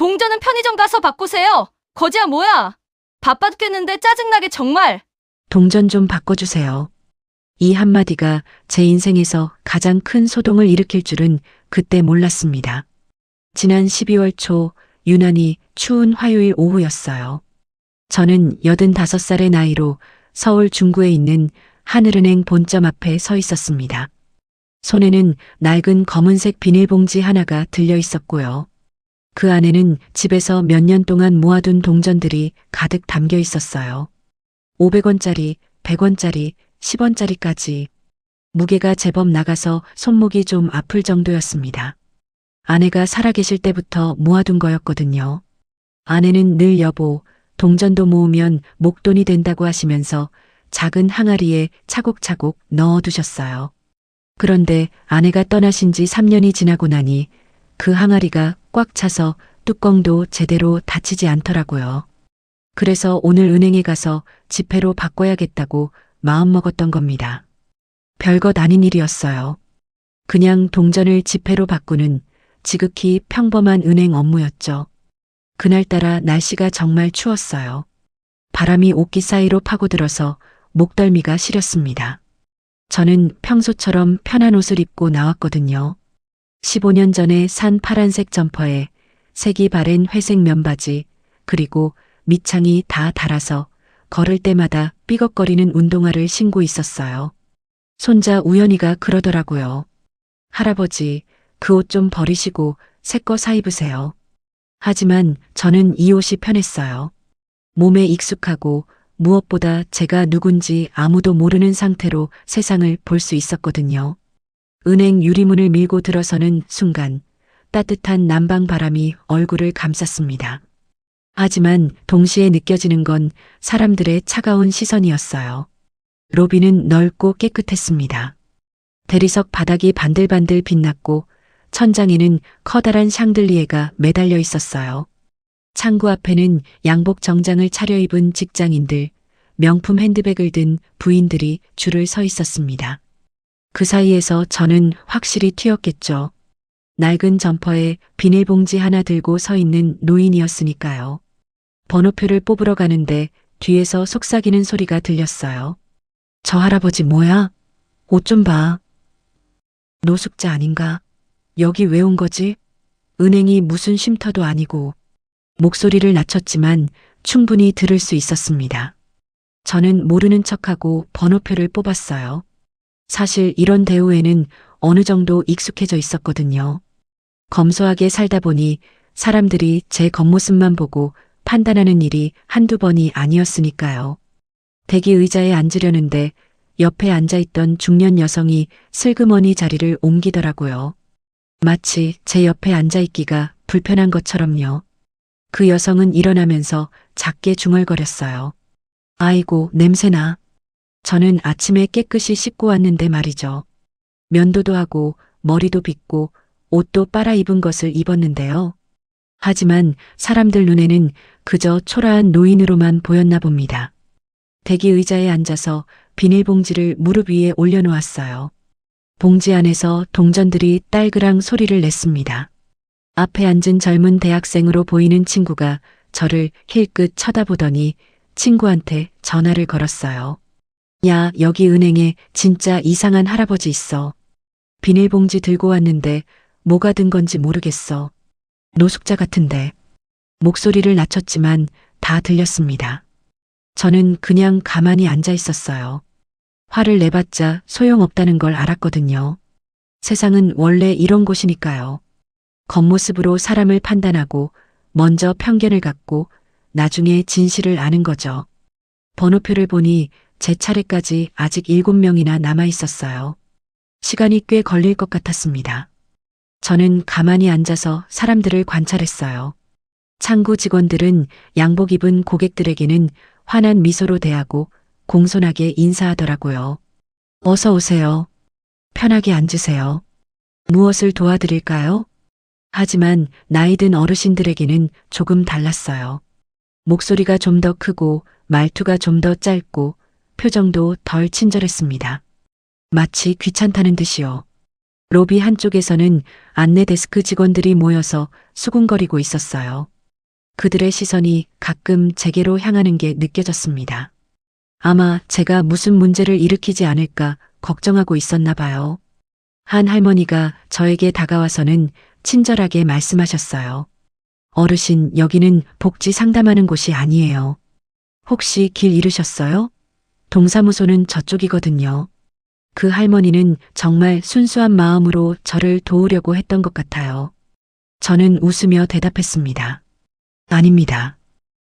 동전은 편의점 가서 바꾸세요. 거지야 뭐야? 바빠 죽겠는데 짜증나게 정말. 동전 좀 바꿔주세요. 이 한마디가 제 인생에서 가장 큰 소동을 일으킬 줄은 그때 몰랐습니다. 지난 12월 초 유난히 추운 화요일 오후였어요. 저는 85살의 나이로 서울 중구에 있는 하늘은행 본점 앞에 서 있었습니다. 손에는 낡은 검은색 비닐봉지 하나가 들려 있었고요. 그 안에는 집에서 몇 년 동안 모아둔 동전들이 가득 담겨 있었어요. 500원짜리, 100원짜리, 10원짜리까지. 무게가 제법 나가서 손목이 좀 아플 정도였습니다. 아내가 살아계실 때부터 모아둔 거였거든요. 아내는 늘 여보, 동전도 모으면 목돈이 된다고 하시면서 작은 항아리에 차곡차곡 넣어두셨어요. 그런데 아내가 떠나신 지 3년이 지나고 나니 그 항아리가 꽉 차서 뚜껑도 제대로 닫히지 않더라고요. 그래서 오늘 은행에 가서 지폐로 바꿔야겠다고 마음먹었던 겁니다. 별것 아닌 일이었어요. 그냥 동전을 지폐로 바꾸는 지극히 평범한 은행 업무였죠. 그날따라 날씨가 정말 추웠어요. 바람이 옷깃 사이로 파고들어서 목덜미가 시렸습니다. 저는 평소처럼 편한 옷을 입고 나왔거든요. 15년 전에 산 파란색 점퍼에 색이 바랜 회색 면바지, 그리고 밑창이 다 닳아서 걸을 때마다 삐걱거리는 운동화를 신고 있었어요. 손자 우연이가 그러더라고요. 할아버지, 그 옷 좀 버리시고 새 거 사 입으세요. 하지만 저는 이 옷이 편했어요. 몸에 익숙하고 무엇보다 제가 누군지 아무도 모르는 상태로 세상을 볼 수 있었거든요. 은행 유리문을 밀고 들어서는 순간 따뜻한 남방 바람이 얼굴을 감쌌습니다. 하지만 동시에 느껴지는 건 사람들의 차가운 시선이었어요. 로비는 넓고 깨끗했습니다. 대리석 바닥이 반들반들 빛났고 천장에는 커다란 샹들리에가 매달려 있었어요. 창구 앞에는 양복 정장을 차려입은 직장인들, 명품 핸드백을 든 부인들이 줄을 서 있었습니다. 그 사이에서 저는 확실히 튀었겠죠. 낡은 점퍼에 비닐봉지 하나 들고 서 있는 노인이었으니까요. 번호표를 뽑으러 가는데 뒤에서 속삭이는 소리가 들렸어요. 저 할아버지 뭐야? 옷 좀 봐. 노숙자 아닌가? 여기 왜 온 거지? 은행이 무슨 쉼터도 아니고. 목소리를 낮췄지만 충분히 들을 수 있었습니다. 저는 모르는 척하고 번호표를 뽑았어요. 사실 이런 대우에는 어느 정도 익숙해져 있었거든요. 검소하게 살다 보니 사람들이 제 겉모습만 보고 판단하는 일이 한두 번이 아니었으니까요. 대기 의자에 앉으려는데 옆에 앉아있던 중년 여성이 슬그머니 자리를 옮기더라고요. 마치 제 옆에 앉아있기가 불편한 것처럼요. 그 여성은 일어나면서 작게 중얼거렸어요. 아이고, 냄새나. 저는 아침에 깨끗이 씻고 왔는데 말이죠. 면도도 하고 머리도 빗고 옷도 빨아 입은 것을 입었는데요. 하지만 사람들 눈에는 그저 초라한 노인으로만 보였나 봅니다. 대기 의자에 앉아서 비닐봉지를 무릎 위에 올려놓았어요. 봉지 안에서 동전들이 딸그랑 소리를 냈습니다. 앞에 앉은 젊은 대학생으로 보이는 친구가 저를 힐끗 쳐다보더니 친구한테 전화를 걸었어요. 야, 여기 은행에 진짜 이상한 할아버지 있어. 비닐봉지 들고 왔는데 뭐가 든 건지 모르겠어. 노숙자 같은데. 목소리를 낮췄지만 다 들렸습니다. 저는 그냥 가만히 앉아 있었어요. 화를 내봤자 소용없다는 걸 알았거든요. 세상은 원래 이런 곳이니까요. 겉모습으로 사람을 판단하고 먼저 편견을 갖고 나중에 진실을 아는 거죠. 번호표를 보니 제 차례까지 아직 7명이나 남아 있었어요. 시간이 꽤 걸릴 것 같았습니다. 저는 가만히 앉아서 사람들을 관찰했어요. 창구 직원들은 양복 입은 고객들에게는 환한 미소로 대하고 공손하게 인사하더라고요. 어서 오세요. 편하게 앉으세요. 무엇을 도와드릴까요? 하지만 나이 든 어르신들에게는 조금 달랐어요. 목소리가 좀 더 크고 말투가 좀 더 짧고 표정도 덜 친절했습니다. 마치 귀찮다는 듯이요. 로비 한쪽에서는 안내 데스크 직원들이 모여서 수군거리고 있었어요. 그들의 시선이 가끔 제게로 향하는 게 느껴졌습니다. 아마 제가 무슨 문제를 일으키지 않을까 걱정하고 있었나 봐요. 한 할머니가 저에게 다가와서는 친절하게 말씀하셨어요. 어르신, 여기는 복지 상담하는 곳이 아니에요. 혹시 길 잃으셨어요? 동사무소는 저쪽이거든요. 그 할머니는 정말 순수한 마음으로 저를 도우려고 했던 것 같아요. 저는 웃으며 대답했습니다. 아닙니다.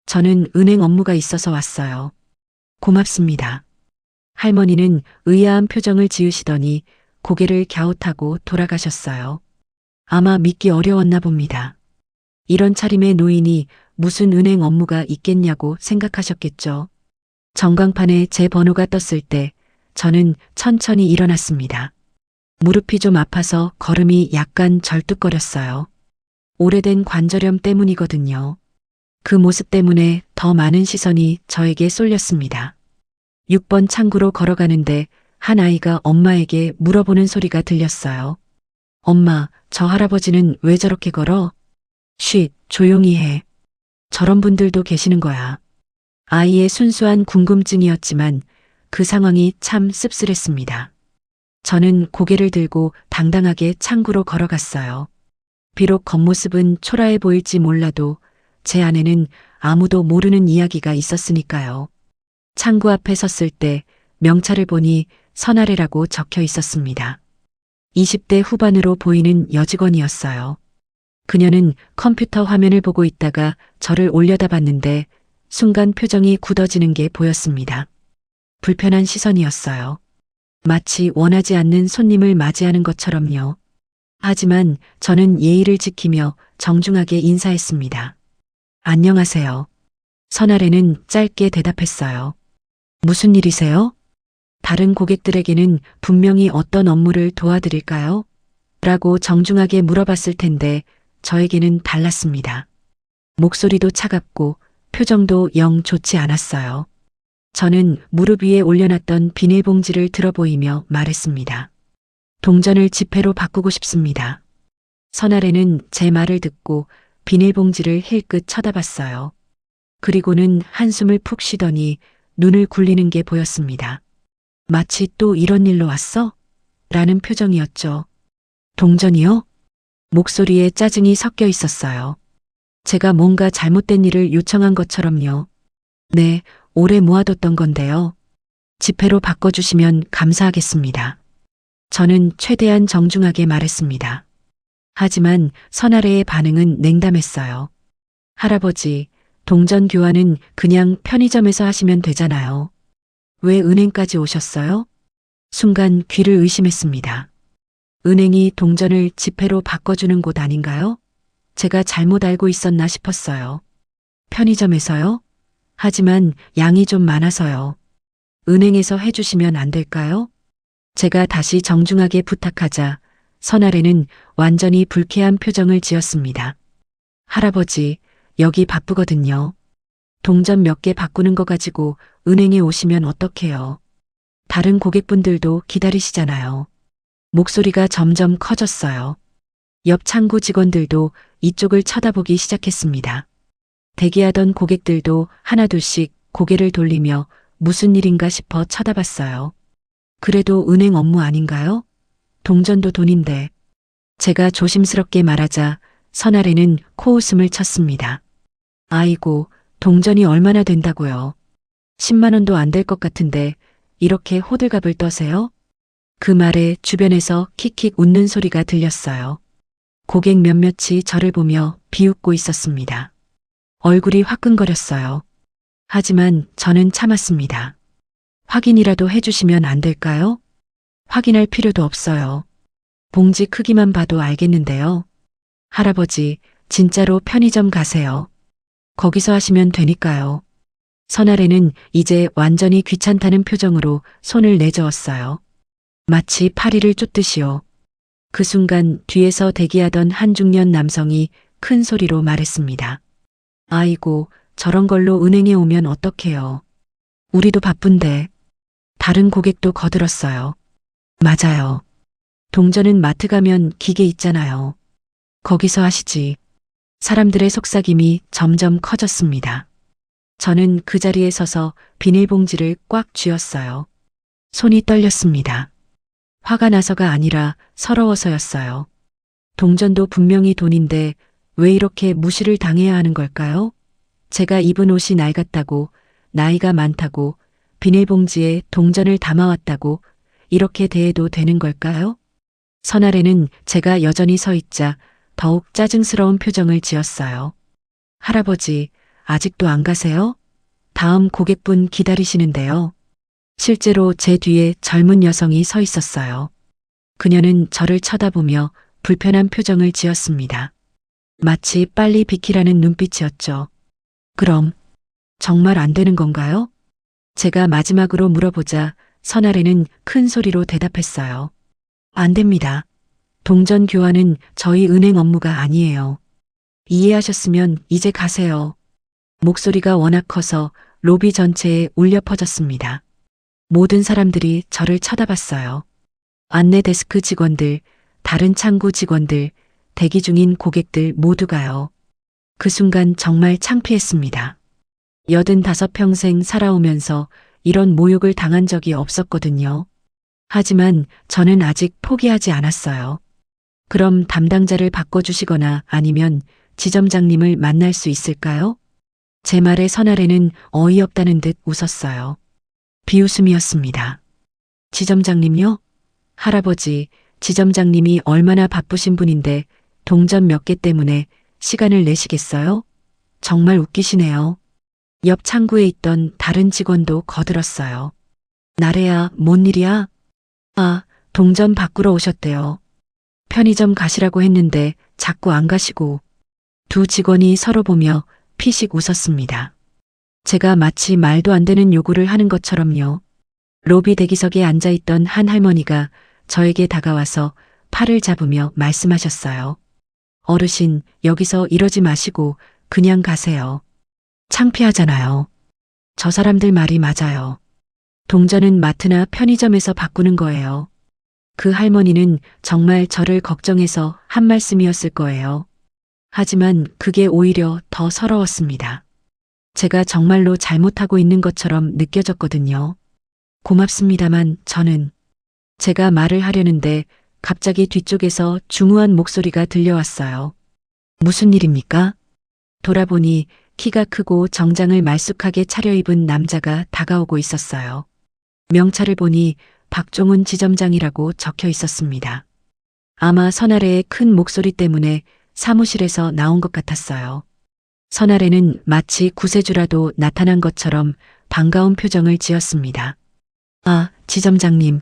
저는 은행 업무가 있어서 왔어요. 고맙습니다. 할머니는 의아한 표정을 지으시더니 고개를 갸웃하고 돌아가셨어요. 아마 믿기 어려웠나 봅니다. 이런 차림의 노인이 무슨 은행 업무가 있겠냐고 생각하셨겠죠. 전광판에 제 번호가 떴을 때 저는 천천히 일어났습니다. 무릎이 좀 아파서 걸음이 약간 절뚝거렸어요. 오래된 관절염 때문이거든요. 그 모습 때문에 더 많은 시선이 저에게 쏠렸습니다. 6번 창구로 걸어가는데 한 아이가 엄마에게 물어보는 소리가 들렸어요. 엄마, 저 할아버지는 왜 저렇게 걸어? 쉿, 조용히 해. 저런 분들도 계시는 거야. 아이의 순수한 궁금증이었지만 그 상황이 참 씁쓸했습니다. 저는 고개를 들고 당당하게 창구로 걸어갔어요. 비록 겉모습은 초라해 보일지 몰라도 제 안에는 아무도 모르는 이야기가 있었으니까요. 창구 앞에 섰을 때 명찰을 보니 선아래라고 적혀 있었습니다. 20대 후반으로 보이는 여직원이었어요. 그녀는 컴퓨터 화면을 보고 있다가 저를 올려다봤는데 순간 표정이 굳어지는 게 보였습니다. 불편한 시선이었어요. 마치 원하지 않는 손님을 맞이하는 것처럼요. 하지만 저는 예의를 지키며 정중하게 인사했습니다. 안녕하세요. 선아래는 짧게 대답했어요. 무슨 일이세요? 다른 고객들에게는 분명히 어떤 업무를 도와드릴까요? 라고 정중하게 물어봤을 텐데 저에게는 달랐습니다. 목소리도 차갑고 표정도 영 좋지 않았어요. 저는 무릎 위에 올려놨던 비닐봉지를 들어보이며 말했습니다. 동전을 지폐로 바꾸고 싶습니다. 선아래는 제 말을 듣고 비닐봉지를 힐끗 쳐다봤어요. 그리고는 한숨을 푹 쉬더니 눈을 굴리는 게 보였습니다. 마치 또 이런 일로 왔어? 라는 표정이었죠. 동전이요? 목소리에 짜증이 섞여 있었어요. 제가 뭔가 잘못된 일을 요청한 것처럼요. 네, 오래 모아뒀던 건데요. 지폐로 바꿔주시면 감사하겠습니다. 저는 최대한 정중하게 말했습니다. 하지만 선아래의 반응은 냉담했어요. 할아버지, 동전 교환은 그냥 편의점에서 하시면 되잖아요. 왜 은행까지 오셨어요? 순간 귀를 의심했습니다. 은행이 동전을 지폐로 바꿔주는 곳 아닌가요? 제가 잘못 알고 있었나 싶었어요. 편의점에서요? 하지만 양이 좀 많아서요. 은행에서 해주시면 안 될까요? 제가 다시 정중하게 부탁하자 선아래는 완전히 불쾌한 표정을 지었습니다. 할아버지, 여기 바쁘거든요. 동전 몇 개 바꾸는 거 가지고 은행에 오시면 어떡해요. 다른 고객분들도 기다리시잖아요. 목소리가 점점 커졌어요. 옆 창구 직원들도 이쪽을 쳐다보기 시작했습니다. 대기하던 고객들도 하나둘씩 고개를 돌리며 무슨 일인가 싶어 쳐다봤어요. 그래도 은행 업무 아닌가요? 동전도 돈인데. 제가 조심스럽게 말하자 선아래는 코웃음을 쳤습니다. 아이고, 동전이 얼마나 된다고요? 10만 원도 안 될 것 같은데 이렇게 호들갑을 떠세요? 그 말에 주변에서 킥킥 웃는 소리가 들렸어요. 고객 몇몇이 저를 보며 비웃고 있었습니다. 얼굴이 화끈거렸어요. 하지만 저는 참았습니다. 확인이라도 해주시면 안 될까요? 확인할 필요도 없어요. 봉지 크기만 봐도 알겠는데요. 할아버지, 진짜로 편의점 가세요. 거기서 하시면 되니까요. 선아래는 이제 완전히 귀찮다는 표정으로 손을 내저었어요. 마치 파리를 쫓듯이요. 그 순간 뒤에서 대기하던 한 중년 남성이 큰 소리로 말했습니다. 아이고, 저런 걸로 은행에 오면 어떡해요. 우리도 바쁜데. 다른 고객도 거들었어요. 맞아요. 동전은 마트 가면 기계 있잖아요. 거기서 하시지. 사람들의 속삭임이 점점 커졌습니다. 저는 그 자리에 서서 비닐봉지를 꽉 쥐었어요. 손이 떨렸습니다. 화가 나서가 아니라 서러워서였어요. 동전도 분명히 돈인데 왜 이렇게 무시를 당해야 하는 걸까요? 제가 입은 옷이 낡았다고, 나이가 많다고, 비닐봉지에 동전을 담아왔다고 이렇게 대해도 되는 걸까요? 선아래는 제가 여전히 서 있자 더욱 짜증스러운 표정을 지었어요. 할아버지, 아직도 안 가세요? 다음 고객분 기다리시는데요. 실제로 제 뒤에 젊은 여성이 서 있었어요. 그녀는 저를 쳐다보며 불편한 표정을 지었습니다. 마치 빨리 비키라는 눈빛이었죠. 그럼 정말 안 되는 건가요? 제가 마지막으로 물어보자 선아래는 큰 소리로 대답했어요. 안 됩니다. 동전 교환은 저희 은행 업무가 아니에요. 이해하셨으면 이제 가세요. 목소리가 워낙 커서 로비 전체에 울려 퍼졌습니다. 모든 사람들이 저를 쳐다봤어요. 안내 데스크 직원들, 다른 창구 직원들, 대기 중인 고객들 모두가요. 그 순간 정말 창피했습니다. 85평생 살아오면서 이런 모욕을 당한 적이 없었거든요. 하지만 저는 아직 포기하지 않았어요. 그럼 담당자를 바꿔주시거나 아니면 지점장님을 만날 수 있을까요? 제 말에 선아래는 어이없다는 듯 웃었어요. 비웃음이었습니다. 지점장님요? 할아버지, 지점장님이 얼마나 바쁘신 분인데 동전 몇 개 때문에 시간을 내시겠어요? 정말 웃기시네요. 옆 창구에 있던 다른 직원도 거들었어요. 나래야, 뭔 일이야? 아, 동전 바꾸러 오셨대요. 편의점 가시라고 했는데 자꾸 안 가시고. 두 직원이 서로 보며 피식 웃었습니다. 제가 마치 말도 안 되는 요구를 하는 것처럼요. 로비 대기석에 앉아있던 한 할머니가 저에게 다가와서 팔을 잡으며 말씀하셨어요. 어르신, 여기서 이러지 마시고 그냥 가세요. 창피하잖아요. 저 사람들 말이 맞아요. 동전은 마트나 편의점에서 바꾸는 거예요. 그 할머니는 정말 저를 걱정해서 한 말씀이었을 거예요. 하지만 그게 오히려 더 서러웠습니다. 제가 정말로 잘못하고 있는 것처럼 느껴졌거든요. 고맙습니다만 저는 제가 말을 하려는데 갑자기 뒤쪽에서 중후한 목소리가 들려왔어요. 무슨 일입니까? 돌아보니 키가 크고 정장을 말쑥하게 차려입은 남자가 다가오고 있었어요. 명찰을 보니 박종훈 지점장이라고 적혀 있었습니다. 아마 선아래의 큰 목소리 때문에 사무실에서 나온 것 같았어요. 선아래는 마치 구세주라도 나타난 것처럼 반가운 표정을 지었습니다. 아, 지점장님.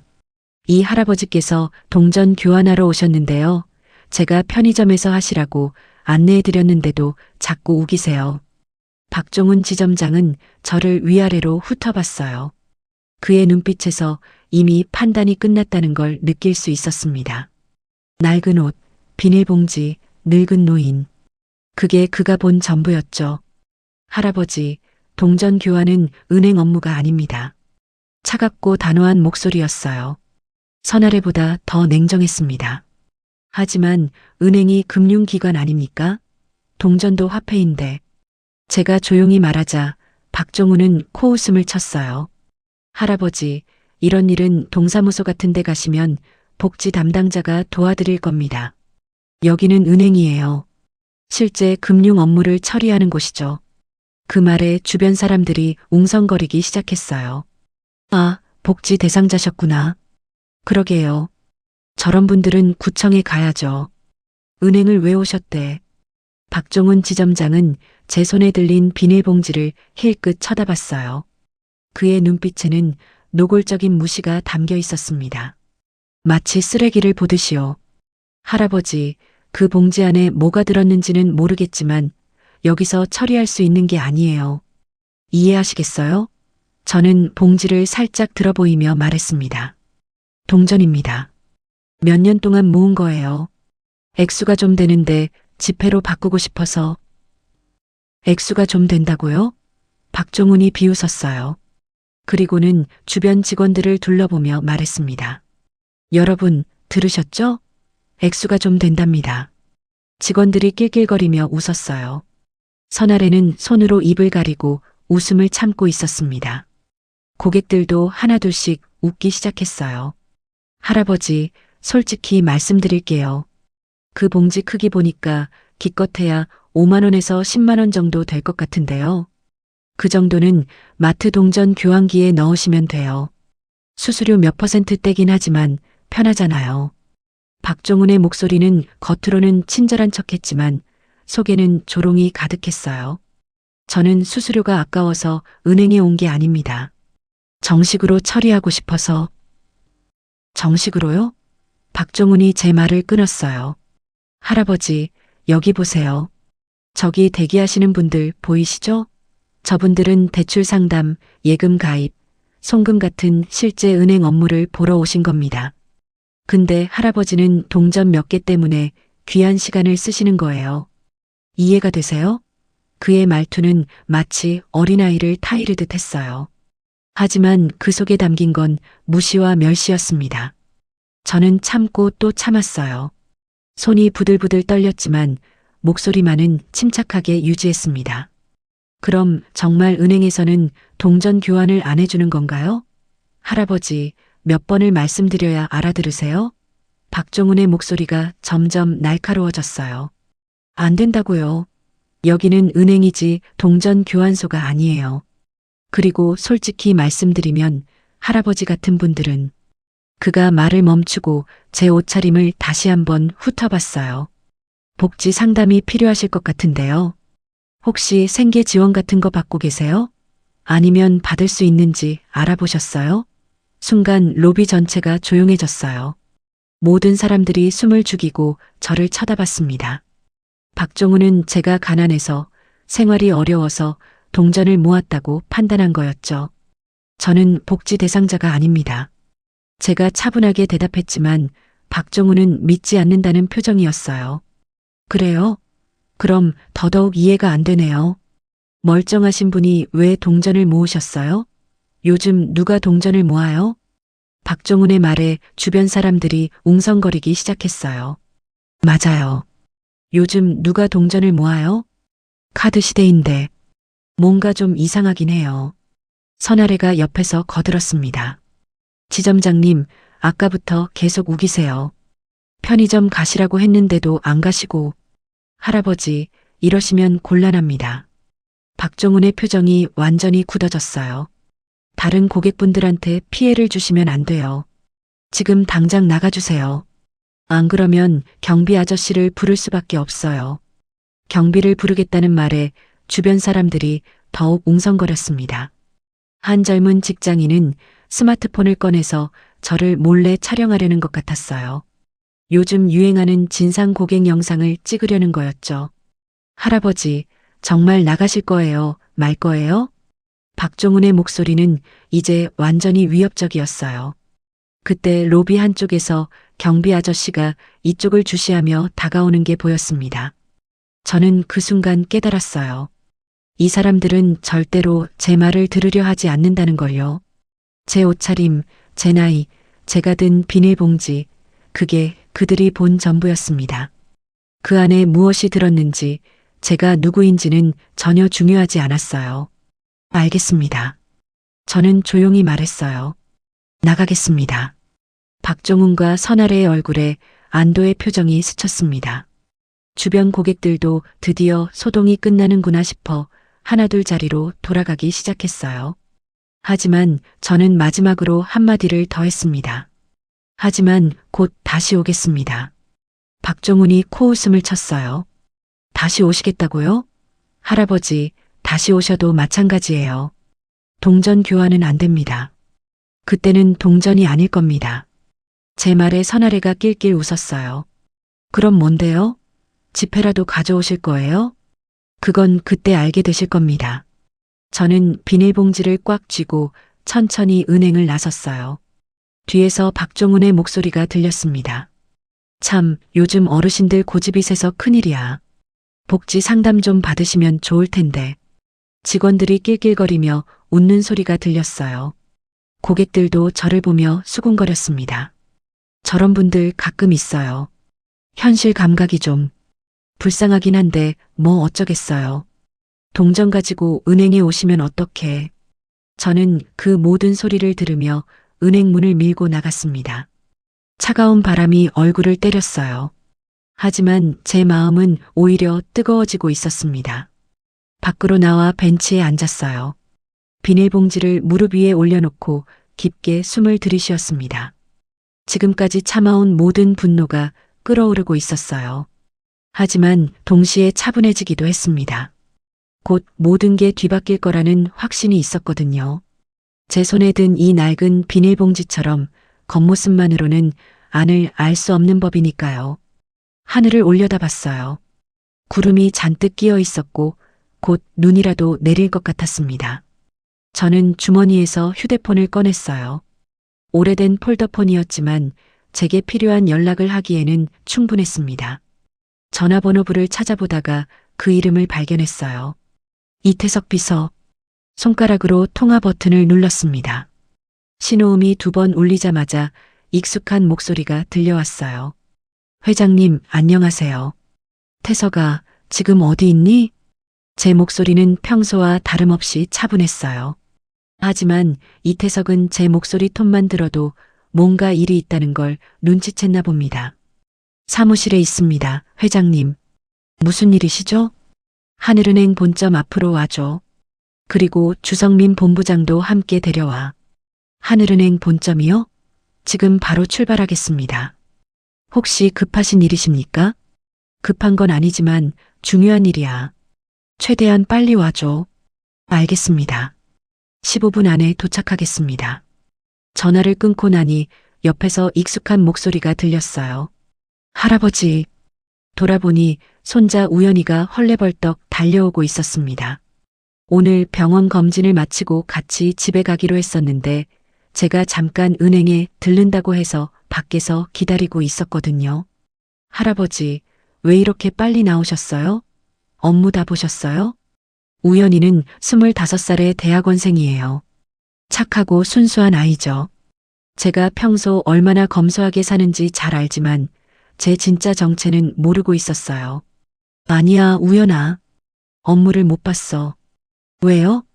이 할아버지께서 동전 교환하러 오셨는데요. 제가 편의점에서 하시라고 안내해드렸는데도 자꾸 우기세요. 박종훈 지점장은 저를 위아래로 훑어봤어요. 그의 눈빛에서 이미 판단이 끝났다는 걸 느낄 수 있었습니다. 낡은 옷, 비닐봉지, 늙은 노인. 그게 그가 본 전부였죠. 할아버지, 동전 교환은 은행 업무가 아닙니다. 차갑고 단호한 목소리였어요. 선아래보다 더 냉정했습니다. 하지만 은행이 금융기관 아닙니까? 동전도 화폐인데. 제가 조용히 말하자 박종훈은 코웃음을 쳤어요. 할아버지, 이런 일은 동사무소 같은 데 가시면 복지 담당자가 도와드릴 겁니다. 여기는 은행이에요. 실제 금융 업무를 처리하는 곳이죠. 그 말에 주변 사람들이 웅성거리기 시작했어요. 아, 복지 대상자셨구나. 그러게요. 저런 분들은 구청에 가야죠. 은행을 왜 오셨대? 박종훈 지점장은 제 손에 들린 비닐봉지를 힐끗 쳐다봤어요. 그의 눈빛에는 노골적인 무시가 담겨 있었습니다. 마치 쓰레기를 보듯이요. 할아버지, 그 봉지 안에 뭐가 들었는지는 모르겠지만 여기서 처리할 수 있는 게 아니에요. 이해하시겠어요? 저는 봉지를 살짝 들어보이며 말했습니다. 동전입니다. 몇 년 동안 모은 거예요. 액수가 좀 되는데 지폐로 바꾸고 싶어서. 액수가 좀 된다고요? 박종훈이 비웃었어요. 그리고는 주변 직원들을 둘러보며 말했습니다. 여러분, 들으셨죠? 액수가 좀 된답니다. 직원들이 낄낄거리며 웃었어요. 선아래는 손으로 입을 가리고 웃음을 참고 있었습니다. 고객들도 하나둘씩 웃기 시작했어요. 할아버지, 솔직히 말씀드릴게요. 그 봉지 크기 보니까 기껏해야 5만 원에서 10만 원 정도 될 것 같은데요. 그 정도는 마트 동전 교환기에 넣으시면 돼요. 수수료 몇 퍼센트 떼긴 하지만 편하잖아요. 박종훈의 목소리는 겉으로는 친절한 척했지만 속에는 조롱이 가득했어요. 저는 수수료가 아까워서 은행에 온 게 아닙니다. 정식으로 처리하고 싶어서. 정식으로요? 박종훈이 제 말을 끊었어요. 할아버지, 여기 보세요. 저기 대기하시는 분들 보이시죠? 저분들은 대출 상담, 예금 가입, 송금 같은 실제 은행 업무를 보러 오신 겁니다. 근데 할아버지는 동전 몇 개 때문에 귀한 시간을 쓰시는 거예요. 이해가 되세요? 그의 말투는 마치 어린아이를 타이르듯 했어요. 하지만 그 속에 담긴 건 무시와 멸시였습니다. 저는 참고 또 참았어요. 손이 부들부들 떨렸지만 목소리만은 침착하게 유지했습니다. 그럼 정말 은행에서는 동전 교환을 안 해주는 건가요? 할아버지, 몇 번을 말씀드려야 알아들으세요? 박종훈의 목소리가 점점 날카로워졌어요. 안 된다고요. 여기는 은행이지 동전 교환소가 아니에요. 그리고 솔직히 말씀드리면 할아버지 같은 분들은 그가 말을 멈추고 제 옷차림을 다시 한번 훑어봤어요. 복지 상담이 필요하실 것 같은데요. 혹시 생계 지원 같은 거 받고 계세요? 아니면 받을 수 있는지 알아보셨어요? 순간 로비 전체가 조용해졌어요. 모든 사람들이 숨을 죽이고 저를 쳐다봤습니다. 박종훈은 제가 가난해서 생활이 어려워서 동전을 모았다고 판단한 거였죠. 저는 복지 대상자가 아닙니다. 제가 차분하게 대답했지만 박종훈은 믿지 않는다는 표정이었어요. 그래요? 그럼 더더욱 이해가 안 되네요. 멀쩡하신 분이 왜 동전을 모으셨어요? 요즘 누가 동전을 모아요? 박종훈의 말에 주변 사람들이 웅성거리기 시작했어요. 맞아요. 요즘 누가 동전을 모아요? 카드 시대인데 뭔가 좀 이상하긴 해요. 선아래가 옆에서 거들었습니다. 지점장님, 아까부터 계속 우기세요. 편의점 가시라고 했는데도 안 가시고. 할아버지, 이러시면 곤란합니다. 박종훈의 표정이 완전히 굳어졌어요. 다른 고객분들한테 피해를 주시면 안 돼요. 지금 당장 나가주세요. 안 그러면 경비 아저씨를 부를 수밖에 없어요. 경비를 부르겠다는 말에 주변 사람들이 더욱 웅성거렸습니다. 한 젊은 직장인은 스마트폰을 꺼내서 저를 몰래 촬영하려는 것 같았어요. 요즘 유행하는 진상 고객 영상을 찍으려는 거였죠. 할아버지, 정말 나가실 거예요? 말 거예요? 박종훈의 목소리는 이제 완전히 위협적이었어요. 그때 로비 한쪽에서 경비 아저씨가 이쪽을 주시하며 다가오는 게 보였습니다. 저는 그 순간 깨달았어요. 이 사람들은 절대로 제 말을 들으려 하지 않는다는 걸요. 제 옷차림, 제 나이, 제가 든 비닐봉지, 그게 그들이 본 전부였습니다. 그 안에 무엇이 들었는지, 제가 누구인지는 전혀 중요하지 않았어요. 알겠습니다. 저는 조용히 말했어요. 나가겠습니다. 박종훈과 선아래의 얼굴에 안도의 표정이 스쳤습니다. 주변 고객들도 드디어 소동이 끝나는구나 싶어 하나둘 자리로 돌아가기 시작했어요. 하지만 저는 마지막으로 한마디를 더 했습니다. 하지만 곧 다시 오겠습니다. 박종훈이 코웃음을 쳤어요. 다시 오시겠다고요? 할아버지, 다시 오셔도 마찬가지예요. 동전 교환은 안 됩니다. 그때는 동전이 아닐 겁니다. 제 말에 선아래가 낄낄 웃었어요. 그럼 뭔데요? 지폐라도 가져오실 거예요? 그건 그때 알게 되실 겁니다. 저는 비닐봉지를 꽉 쥐고 천천히 은행을 나섰어요. 뒤에서 박종훈의 목소리가 들렸습니다. 참, 요즘 어르신들 고집이 세서 큰일이야. 복지 상담 좀 받으시면 좋을 텐데. 직원들이 낄낄거리며 웃는 소리가 들렸어요. 고객들도 저를 보며 수군거렸습니다. 저런 분들 가끔 있어요. 현실 감각이 좀 불쌍하긴 한데 뭐 어쩌겠어요. 동전 가지고 은행에 오시면 어떡해. 저는 그 모든 소리를 들으며 은행 문을 밀고 나갔습니다. 차가운 바람이 얼굴을 때렸어요. 하지만 제 마음은 오히려 뜨거워지고 있었습니다. 밖으로 나와 벤치에 앉았어요. 비닐봉지를 무릎 위에 올려놓고 깊게 숨을 들이쉬었습니다. 지금까지 참아온 모든 분노가 끓어오르고 있었어요. 하지만 동시에 차분해지기도 했습니다. 곧 모든 게 뒤바뀔 거라는 확신이 있었거든요. 제 손에 든 이 낡은 비닐봉지처럼 겉모습만으로는 안을 알 수 없는 법이니까요. 하늘을 올려다봤어요. 구름이 잔뜩 끼어 있었고 곧 눈이라도 내릴 것 같았습니다. 저는 주머니에서 휴대폰을 꺼냈어요. 오래된 폴더폰이었지만 제게 필요한 연락을 하기에는 충분했습니다. 전화번호부를 찾아보다가 그 이름을 발견했어요. 이태석 비서. 손가락으로 통화 버튼을 눌렀습니다. 신호음이 2번 울리자마자 익숙한 목소리가 들려왔어요. 회장님, 안녕하세요. 태석아, 지금 어디 있니? 제 목소리는 평소와 다름없이 차분했어요. 하지만 이태석은 제 목소리 톤만 들어도 뭔가 일이 있다는 걸 눈치챘나 봅니다. 사무실에 있습니다, 회장님. 무슨 일이시죠? 하늘은행 본점 앞으로 와줘. 그리고 주성민 본부장도 함께 데려와. 하늘은행 본점이요? 지금 바로 출발하겠습니다. 혹시 급하신 일이십니까? 급한 건 아니지만 중요한 일이야. 최대한 빨리 와줘. 알겠습니다. 15분 안에 도착하겠습니다. 전화를 끊고 나니 옆에서 익숙한 목소리가 들렸어요. 할아버지. 돌아보니 손자 우연이가 헐레벌떡 달려오고 있었습니다. 오늘 병원 검진을 마치고 같이 집에 가기로 했었는데 제가 잠깐 은행에 들른다고 해서 밖에서 기다리고 있었거든요. 할아버지, 왜 이렇게 빨리 나오셨어요? 업무 다 보셨어요? 우연이는 25살의 대학원생이에요. 착하고 순수한 아이죠. 제가 평소 얼마나 검소하게 사는지 잘 알지만 제 진짜 정체는 모르고 있었어요. 아니야, 우연아. 업무를 못 봤어. 왜요?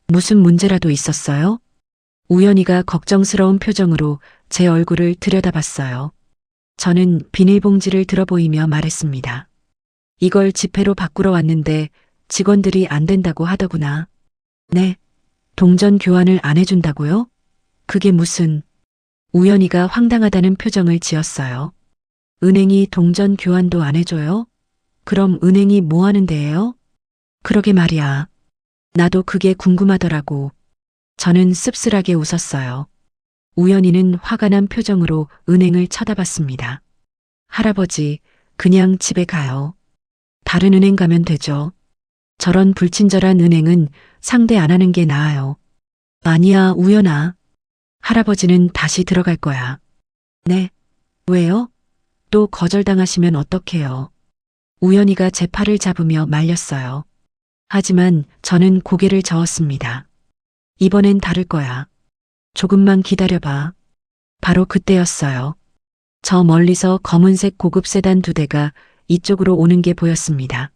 무슨 문제라도 있었어요? 우연이가 걱정스러운 표정으로 제 얼굴을 들여다봤어요. 저는 비닐봉지를 들어보이며 말했습니다. 이걸 지폐로 바꾸러 왔는데 직원들이 안 된다고 하더구나. 네. 동전 교환을 안 해준다고요? 그게 무슨... 우연이가 황당하다는 표정을 지었어요. 은행이 동전 교환도 안 해줘요? 그럼 은행이 뭐 하는 데예요? 그러게 말이야. 나도 그게 궁금하더라고. 저는 씁쓸하게 웃었어요. 우연이는 화가 난 표정으로 은행을 쳐다봤습니다. 할아버지, 그냥 집에 가요. 다른 은행 가면 되죠. 저런 불친절한 은행은 상대 안 하는 게 나아요. 아니야, 우연아. 할아버지는 다시 들어갈 거야. 네. 왜요? 또 거절당하시면 어떡해요. 우연이가 제 팔을 잡으며 말렸어요. 하지만 저는 고개를 저었습니다. 이번엔 다를 거야. 조금만 기다려봐. 바로 그때였어요. 저 멀리서 검은색 고급 세단 2대가 이쪽으로 오는 게 보였습니다.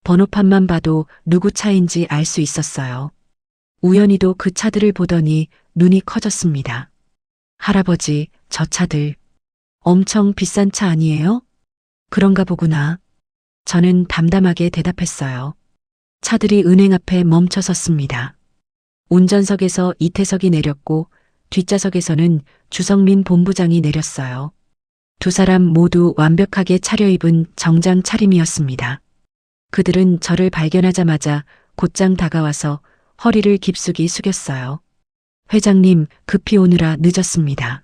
번호판만 봐도 누구 차인지 알 수 있었어요. 우연히도 그 차들을 보더니 눈이 커졌습니다. 할아버지, 저 차들 엄청 비싼 차 아니에요? 그런가 보구나. 저는 담담하게 대답했어요. 차들이 은행 앞에 멈춰 섰습니다. 운전석에서 이태석이 내렸고 뒷좌석에서는 주성민 본부장이 내렸어요. 2사람 모두 완벽하게 차려입은 정장 차림이었습니다. 그들은 저를 발견하자마자 곧장 다가와서 허리를 깊숙이 숙였어요. 회장님, 급히 오느라 늦었습니다.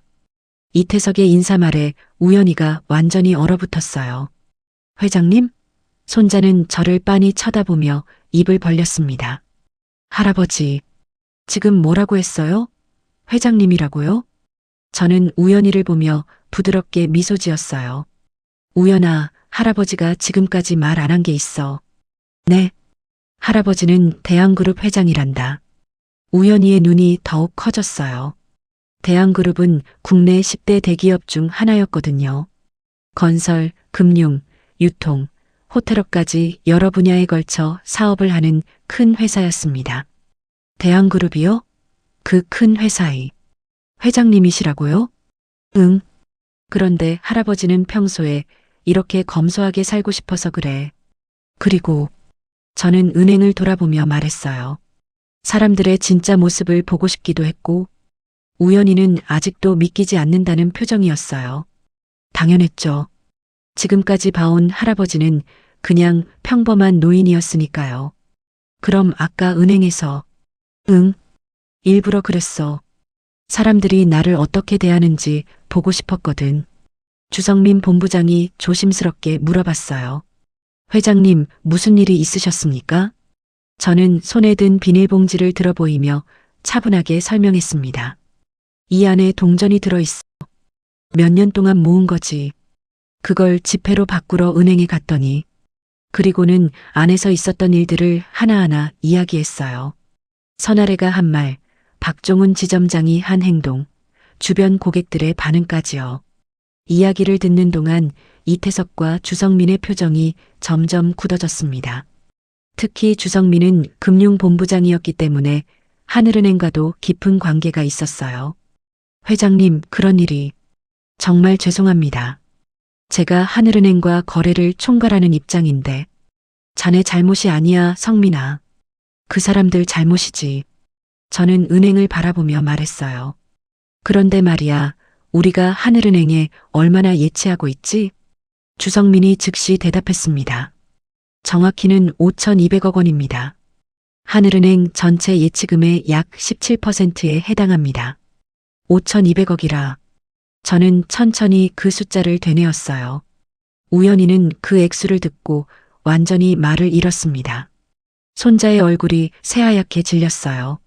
이태석의 인사말에 우연이가 완전히 얼어붙었어요. 회장님? 손자는 저를 빤히 쳐다보며 입을 벌렸습니다. 할아버지, 지금 뭐라고 했어요? 회장님이라고요? 저는 우연이를 보며 부드럽게 미소 지었어요. 우연아, 할아버지가 지금까지 말 안 한 게 있어. 네. 할아버지는 대한그룹 회장이란다. 우연이의 눈이 더욱 커졌어요. 대한그룹은 국내 10대 대기업 중 하나였거든요. 건설, 금융, 유통, 호텔업까지 여러 분야에 걸쳐 사업을 하는 큰 회사였습니다. 대한그룹이요? 그 큰 회사의 회장님이시라고요? 응. 그런데 할아버지는 평소에 이렇게 검소하게 살고 싶어서 그래. 그리고 저는 은행을 돌아보며 말했어요. 사람들의 진짜 모습을 보고 싶기도 했고, 우연히는 아직도 믿기지 않는다는 표정이었어요. 당연했죠. 지금까지 봐온 할아버지는 그냥 평범한 노인이었으니까요. 그럼 아까 은행에서, 응, 일부러 그랬어. 사람들이 나를 어떻게 대하는지 보고 싶었거든. 주성민 본부장이 조심스럽게 물어봤어요. 회장님, 무슨 일이 있으셨습니까? 저는 손에 든 비닐봉지를 들어 보이며 차분하게 설명했습니다. 이 안에 동전이 들어있어. 몇 년 동안 모은 거지. 그걸 지폐로 바꾸러 은행에 갔더니, 그리고는 안에서 있었던 일들을 하나하나 이야기했어요. 선아래가 한 말, 박종훈 지점장이 한 행동, 주변 고객들의 반응까지요. 이야기를 듣는 동안 이태석과 주성민의 표정이 점점 굳어졌습니다. 특히 주성민은 금융본부장이었기 때문에 하늘은행과도 깊은 관계가 있었어요. 회장님, 그런 일이 정말 죄송합니다. 제가 하늘은행과 거래를 총괄하는 입장인데 자네 잘못이 아니야, 성민아. 그 사람들 잘못이지. 저는 은행을 바라보며 말했어요. 그런데 말이야, 우리가 하늘은행에 얼마나 예치하고 있지? 주성민이 즉시 대답했습니다. 정확히는 5,200억 원입니다. 하늘은행 전체 예치금의 약 17%에 해당합니다. 5,200억이라 저는 천천히 그 숫자를 되뇌었어요. 우연히는 그 액수를 듣고 완전히 말을 잃었습니다. 손자의 얼굴이 새하얗게 질렸어요.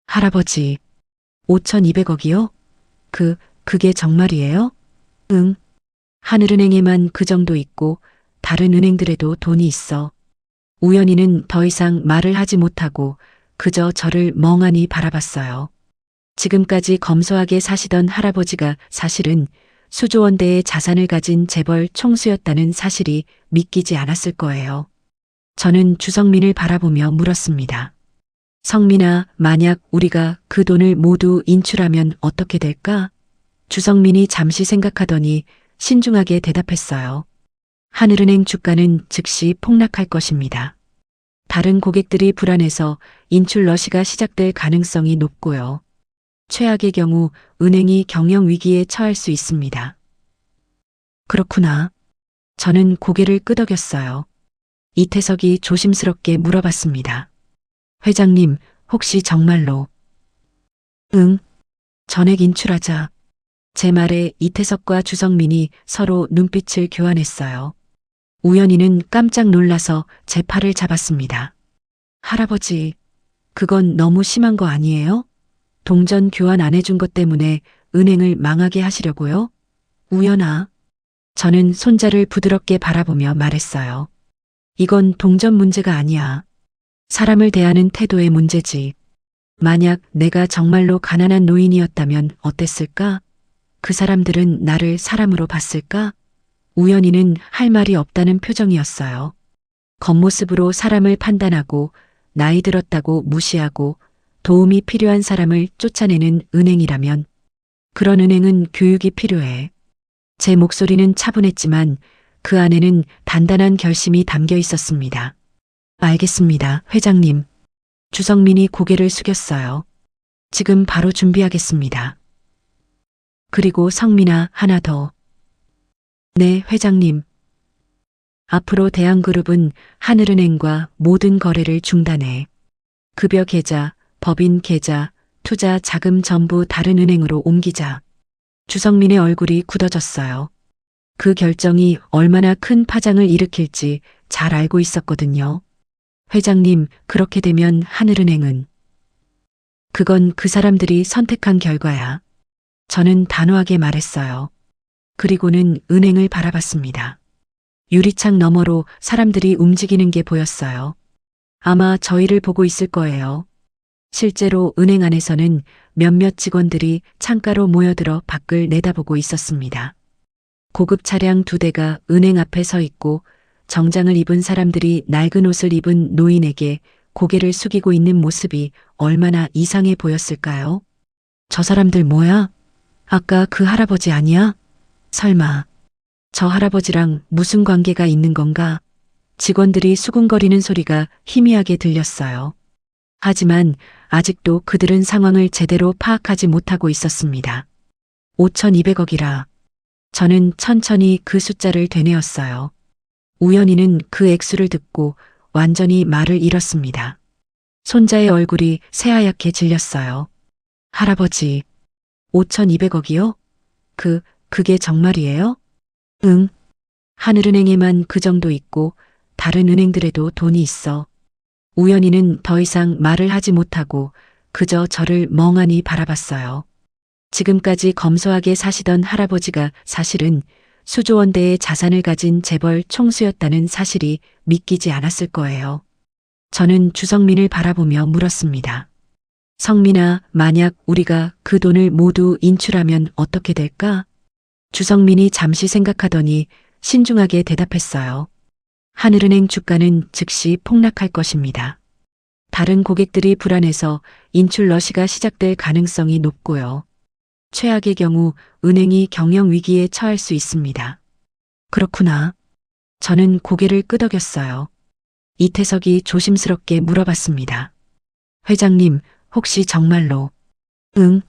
할아버지, 5,200억이요? 그게 정말이에요? 응. 하늘은행에만 그 정도 있고 다른 은행들에도 돈이 있어. 우연히는 더 이상 말을 하지 못하고 그저 저를 멍하니 바라봤어요. 지금까지 검소하게 사시던 할아버지가 사실은 수조 원대의 자산을 가진 재벌 총수였다는 사실이 믿기지 않았을 거예요. 저는 주성민을 바라보며 물었습니다. 성민아, 만약 우리가 그 돈을 모두 인출하면 어떻게 될까? 주성민이 잠시 생각하더니 신중하게 대답했어요. 하늘은행 주가는 즉시 폭락할 것입니다. 다른 고객들이 불안해서 인출 러시가 시작될 가능성이 높고요. 최악의 경우 은행이 경영 위기에 처할 수 있습니다. 그렇구나. 저는 고개를 끄덕였어요. 이태석이 조심스럽게 물어봤습니다. 회장님, 혹시 정말로? 응, 전액 인출하자. 제 말에 이태석과 주성민이 서로 눈빛을 교환했어요. 우연히는 깜짝 놀라서 제 팔을 잡았습니다. 할아버지, 그건 너무 심한 거 아니에요? 동전 교환 안 해준 것 때문에 은행을 망하게 하시려고요? 우연아. 저는 손자를 부드럽게 바라보며 말했어요. 이건 동전 문제가 아니야. 사람을 대하는 태도의 문제지. 만약 내가 정말로 가난한 노인이었다면 어땠을까? 그 사람들은 나를 사람으로 봤을까? 우연히는 할 말이 없다는 표정이었어요. 겉모습으로 사람을 판단하고 나이 들었다고 무시하고 도움이 필요한 사람을 쫓아내는 은행이라면 그런 은행은 교육이 필요해. 제 목소리는 차분했지만 그 안에는 단단한 결심이 담겨 있었습니다. 알겠습니다, 회장님. 주성민이 고개를 숙였어요. 지금 바로 준비하겠습니다. 그리고 성민아, 하나 더. 네, 회장님. 앞으로 대한그룹은 하늘은행과 모든 거래를 중단해 급여 계좌, 법인 계좌, 투자 자금 전부 다른 은행으로 옮기자. 주성민의 얼굴이 굳어졌어요. 그 결정이 얼마나 큰 파장을 일으킬지 잘 알고 있었거든요. 회장님, 그렇게 되면 하늘은행은? 그건 그 사람들이 선택한 결과야. 저는 단호하게 말했어요. 그리고는 은행을 바라봤습니다. 유리창 너머로 사람들이 움직이는 게 보였어요. 아마 저희를 보고 있을 거예요. 실제로 은행 안에서는 몇몇 직원들이 창가로 모여들어 밖을 내다보고 있었습니다. 고급 차량 2대가 은행 앞에 서 있고 정장을 입은 사람들이 낡은 옷을 입은 노인에게 고개를 숙이고 있는 모습이 얼마나 이상해 보였을까요? 저 사람들 뭐야? 아까 그 할아버지 아니야? 설마 저 할아버지랑 무슨 관계가 있는 건가? 직원들이 수군거리는 소리가 희미하게 들렸어요. 하지만 아직도 그들은 상황을 제대로 파악하지 못하고 있었습니다. 5,200억이라. 저는 천천히 그 숫자를 되뇌었어요. 우연히는 그 액수를 듣고 완전히 말을 잃었습니다. 손자의 얼굴이 새하얗게 질렸어요. 할아버지, 5,200억이요? 그게 정말이에요? 응. 하늘은행에만 그 정도 있고 다른 은행들에도 돈이 있어. 우연히는 더 이상 말을 하지 못하고 그저 저를 멍하니 바라봤어요. 지금까지 검소하게 사시던 할아버지가 사실은 수조 원대의 자산을 가진 재벌 총수였다는 사실이 믿기지 않았을 거예요. 저는 주성민을 바라보며 물었습니다. 성민아, 만약 우리가 그 돈을 모두 인출하면 어떻게 될까? 주성민이 잠시 생각하더니 신중하게 대답했어요. 하늘은행 주가는 즉시 폭락할 것입니다. 다른 고객들이 불안해서 인출 러시가 시작될 가능성이 높고요. 최악의 경우 은행이 경영 위기에 처할 수 있습니다. 그렇구나. 저는 고개를 끄덕였어요. 이태석이 조심스럽게 물어봤습니다. 회장님, 혹시 정말로? 응.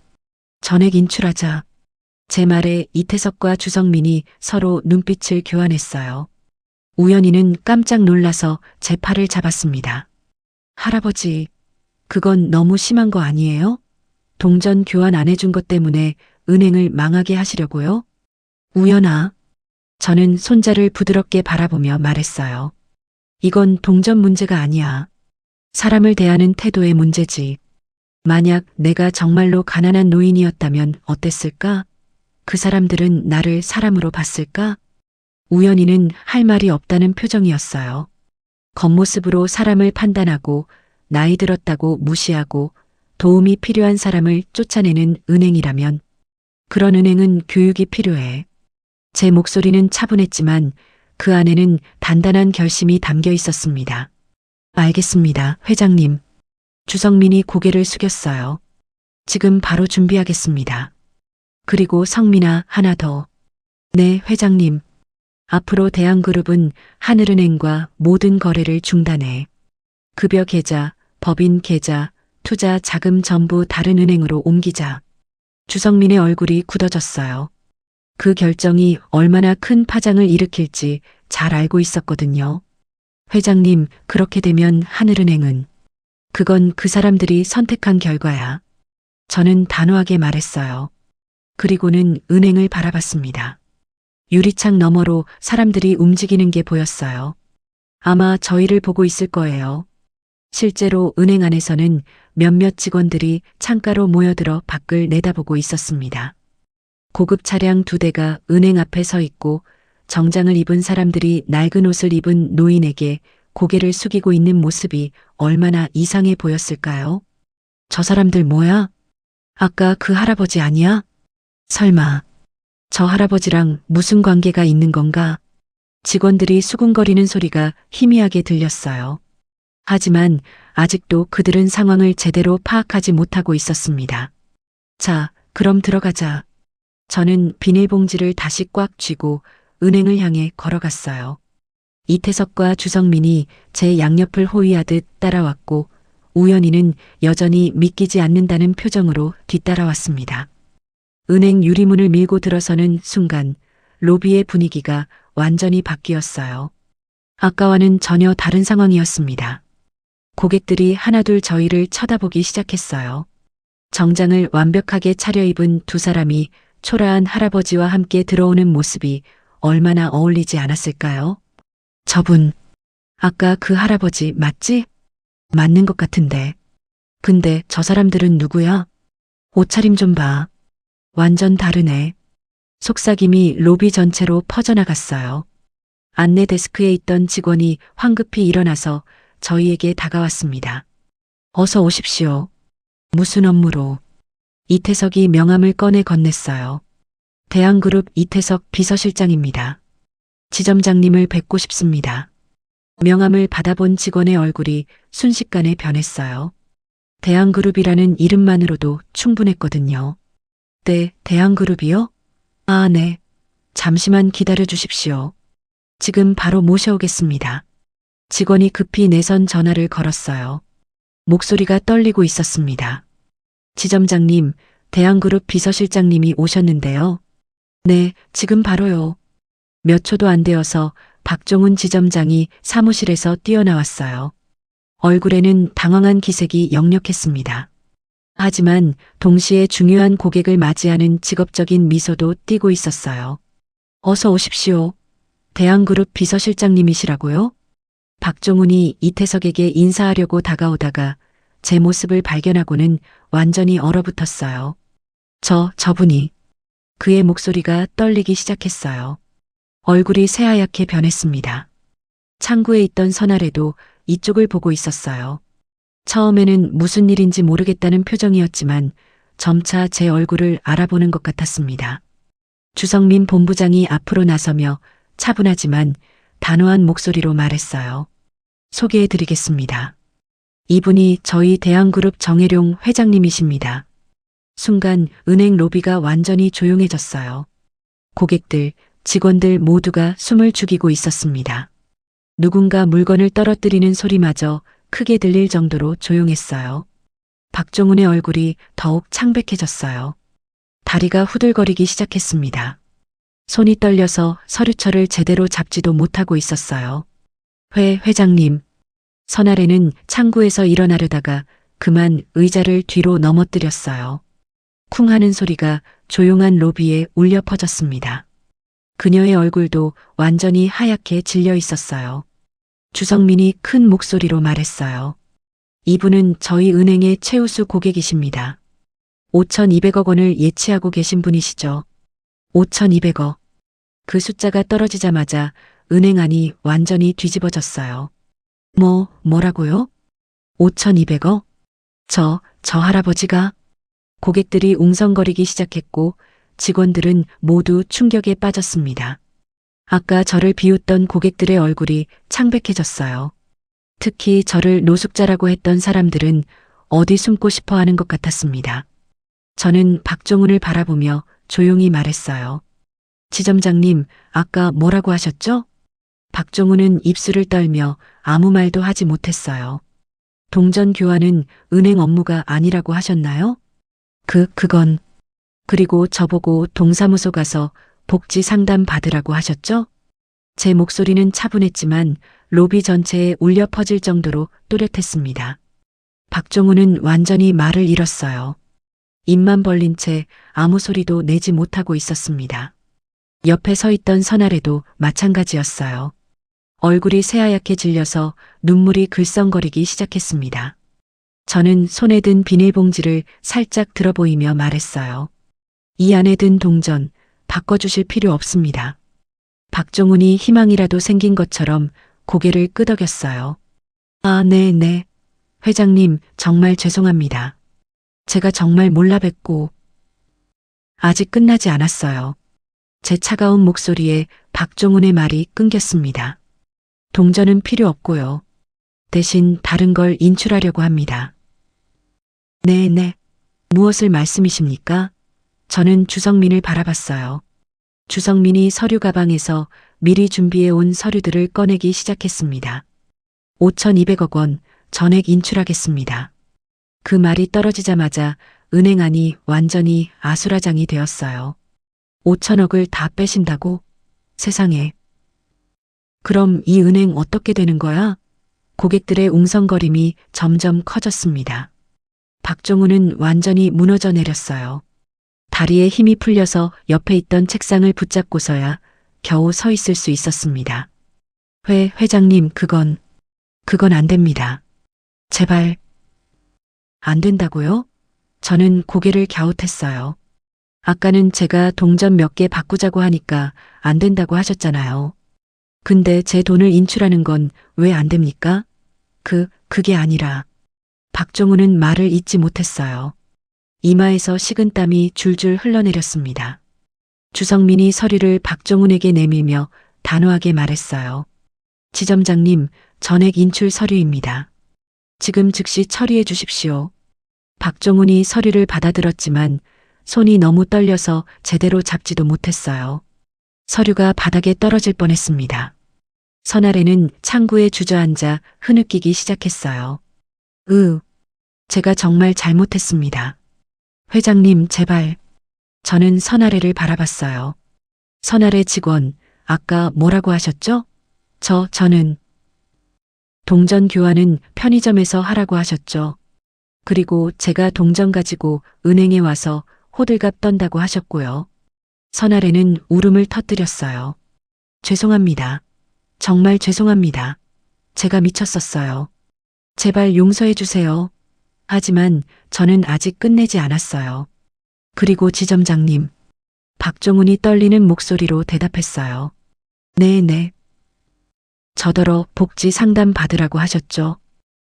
전액 인출하자. 제 말에 이태석과 주성민이 서로 눈빛을 교환했어요. 우연히는 깜짝 놀라서 제 팔을 잡았습니다. 할아버지, 그건 너무 심한 거 아니에요? 동전 교환 안 해준 것 때문에 은행을 망하게 하시려고요? 우연아. 저는 손자를 부드럽게 바라보며 말했어요. 이건 동전 문제가 아니야. 사람을 대하는 태도의 문제지. 만약 내가 정말로 가난한 노인이었다면 어땠을까? 그 사람들은 나를 사람으로 봤을까? 우연히는 할 말이 없다는 표정이었어요. 겉모습으로 사람을 판단하고 나이 들었다고 무시하고 도움이 필요한 사람을 쫓아내는 은행이라면 그런 은행은 교육이 필요해. 제 목소리는 차분했지만 그 안에는 단단한 결심이 담겨 있었습니다. 알겠습니다, 회장님. 주성민이 고개를 숙였어요. 지금 바로 준비하겠습니다. 그리고 성민아, 하나 더. 네, 회장님. 앞으로 대한그룹은 하늘은행과 모든 거래를 중단해. 급여 계좌, 법인 계좌, 투자 자금 전부 다른 은행으로 옮기자. 주성민의 얼굴이 굳어졌어요. 그 결정이 얼마나 큰 파장을 일으킬지 잘 알고 있었거든요. 회장님, 그렇게 되면 하늘은행은 그건 그 사람들이 선택한 결과야. 저는 단호하게 말했어요. 그리고는 은행을 바라봤습니다. 유리창 너머로 사람들이 움직이는 게 보였어요. 아마 저희를 보고 있을 거예요. 실제로 은행 안에서는 몇몇 직원들이 창가로 모여들어 밖을 내다보고 있었습니다. 고급 차량 2대가 은행 앞에 서 있고 정장을 입은 사람들이 낡은 옷을 입은 노인에게 고개를 숙이고 있는 모습이 얼마나 이상해 보였을까요? 저 사람들 뭐야? 아까 그 할아버지 아니야? 설마 저 할아버지랑 무슨 관계가 있는 건가? 직원들이 수군거리는 소리가 희미하게 들렸어요. 하지만 아직도 그들은 상황을 제대로 파악하지 못하고 있었습니다. 자, 그럼 들어가자. 저는 비닐봉지를 다시 꽉 쥐고 은행을 향해 걸어갔어요. 이태석과 주성민이 제 양옆을 호위하듯 따라왔고 우연히는 여전히 믿기지 않는다는 표정으로 뒤따라왔습니다. 은행 유리문을 밀고 들어서는 순간 로비의 분위기가 완전히 바뀌었어요. 아까와는 전혀 다른 상황이었습니다. 고객들이 하나둘 저희를 쳐다보기 시작했어요. 정장을 완벽하게 차려입은 두 사람이 초라한 할아버지와 함께 들어오는 모습이 얼마나 어울리지 않았을까요? 저분, 아까 그 할아버지 맞지? 맞는 것 같은데. 근데 저 사람들은 누구야? 옷차림 좀 봐. 완전 다르네. 속삭임이 로비 전체로 퍼져나갔어요. 안내 데스크에 있던 직원이 황급히 일어나서 저희에게 다가왔습니다. 어서 오십시오. 무슨 업무로? 이태석이 명함을 꺼내 건넸어요. 대한그룹 이태석 비서실장입니다. 지점장님을 뵙고 싶습니다. 명함을 받아본 직원의 얼굴이 순식간에 변했어요. 대한그룹이라는 이름만으로도 충분했거든요. 네, 대한그룹이요? 아, 네. 잠시만 기다려 주십시오. 지금 바로 모셔오겠습니다. 직원이 급히 내선 전화를 걸었어요. 목소리가 떨리고 있었습니다. 지점장님, 대한그룹 비서실장님이 오셨는데요. 네, 지금 바로요. 몇 초도 안 되어서 박종훈 지점장이 사무실에서 뛰어나왔어요. 얼굴에는 당황한 기색이 역력했습니다. 하지만 동시에 중요한 고객을 맞이하는 직업적인 미소도 띠고 있었어요. 어서 오십시오. 대한그룹 비서실장님이시라고요? 박종훈이 이태석에게 인사하려고 다가오다가 제 모습을 발견하고는 완전히 얼어붙었어요. 저분이. 그의 목소리가 떨리기 시작했어요. 얼굴이 새하얗게 변했습니다. 창구에 있던 선아래도 이쪽을 보고 있었어요. 처음에는 무슨 일인지 모르겠다는 표정이었지만 점차 제 얼굴을 알아보는 것 같았습니다. 주성민 본부장이 앞으로 나서며 차분하지만 단호한 목소리로 말했어요. 소개해드리겠습니다. 이분이 저희 대한그룹 정혜룡 회장님이십니다. 순간 은행 로비가 완전히 조용해졌어요. 고객들, 직원들 모두가 숨을 죽이고 있었습니다. 누군가 물건을 떨어뜨리는 소리마저 크게 들릴 정도로 조용했어요. 박종훈의 얼굴이 더욱 창백해졌어요. 다리가 후들거리기 시작했습니다. 손이 떨려서 서류철을 제대로 잡지도 못하고 있었어요. 회장님. 선아래는 창구에서 일어나려다가 그만 의자를 뒤로 넘어뜨렸어요. 쿵 하는 소리가 조용한 로비에 울려 퍼졌습니다. 그녀의 얼굴도 완전히 하얗게 질려 있었어요. 주성민이 큰 목소리로 말했어요. 이분은 저희 은행의 최우수 고객이십니다. 5,200억 원을 예치하고 계신 분이시죠. 5,200억. 그 숫자가 떨어지자마자 은행 안이 완전히 뒤집어졌어요. 뭐라고요? 5,200억? 저 할아버지가? 고객들이 웅성거리기 시작했고 직원들은 모두 충격에 빠졌습니다. 아까 저를 비웃던 고객들의 얼굴이 창백해졌어요. 특히 저를 노숙자라고 했던 사람들은 어디 숨고 싶어 하는 것 같았습니다. 저는 박종훈을 바라보며 조용히 말했어요. 지점장님, 아까 뭐라고 하셨죠? 박종훈은 입술을 떨며 아무 말도 하지 못했어요. 동전 교환은 은행 업무가 아니라고 하셨나요? 그건. 그리고 저보고 동사무소 가서 복지 상담 받으라고 하셨죠? 제 목소리는 차분했지만 로비 전체에 울려 퍼질 정도로 또렷했습니다. 박종훈은 완전히 말을 잃었어요. 입만 벌린 채 아무 소리도 내지 못하고 있었습니다. 옆에 서 있던 선아래도 마찬가지였어요. 얼굴이 새하얗게 질려서 눈물이 글썽거리기 시작했습니다. 저는 손에 든 비닐봉지를 살짝 들어보이며 말했어요. 이 안에 든 동전 바꿔주실 필요 없습니다. 박종훈이 희망이라도 생긴 것처럼 고개를 끄덕였어요. 아, 네. 회장님, 정말 죄송합니다. 제가 정말 몰라 뵙고. 아직 끝나지 않았어요. 제 차가운 목소리에 박종훈의 말이 끊겼습니다. 동전은 필요 없고요. 대신 다른 걸 인출하려고 합니다. 네. 무엇을 말씀이십니까? 저는 주성민을 바라봤어요. 주성민이 서류 가방에서 미리 준비해 온 서류들을 꺼내기 시작했습니다. 5,200억 원 전액 인출하겠습니다. 그 말이 떨어지자마자 은행 안이 완전히 아수라장이 되었어요. 5천억을 다 빼신다고? 세상에. 그럼 이 은행 어떻게 되는 거야? 고객들의 웅성거림이 점점 커졌습니다. 박종훈은 완전히 무너져 내렸어요. 다리에 힘이 풀려서 옆에 있던 책상을 붙잡고서야 겨우 서 있을 수 있었습니다. 회장님, 그건 안 됩니다. 제발. 안 된다고요? 저는 고개를 갸웃했어요. 아까는 제가 동전 몇 개 바꾸자고 하니까 안 된다고 하셨잖아요. 근데 제 돈을 인출하는 건 왜 안 됩니까? 그게 아니라. 박종훈은 말을 잇지 못했어요. 이마에서 식은땀이 줄줄 흘러내렸습니다. 주성민이 서류를 박종훈에게 내밀며 단호하게 말했어요. 지점장님, 전액 인출 서류입니다. 지금 즉시 처리해 주십시오. 박종훈이 서류를 받아들었지만 손이 너무 떨려서 제대로 잡지도 못했어요. 서류가 바닥에 떨어질 뻔했습니다. 선아래는 창구에 주저앉아 흐느끼기 시작했어요. 제가 정말 잘못했습니다. 회장님, 제발. 저는 선아래를 바라봤어요. 선아래 직원, 아까 뭐라고 하셨죠? 저는 동전 교환은 편의점에서 하라고 하셨죠. 그리고 제가 동전 가지고 은행에 와서 호들갑 떤다고 하셨고요. 선아래는 울음을 터뜨렸어요. 죄송합니다. 정말 죄송합니다. 제가 미쳤었어요. 제발 용서해 주세요. 하지만 저는 아직 끝내지 않았어요. 그리고 지점장님. 박종훈이 떨리는 목소리로 대답했어요. 네. 저더러 복지 상담 받으라고 하셨죠.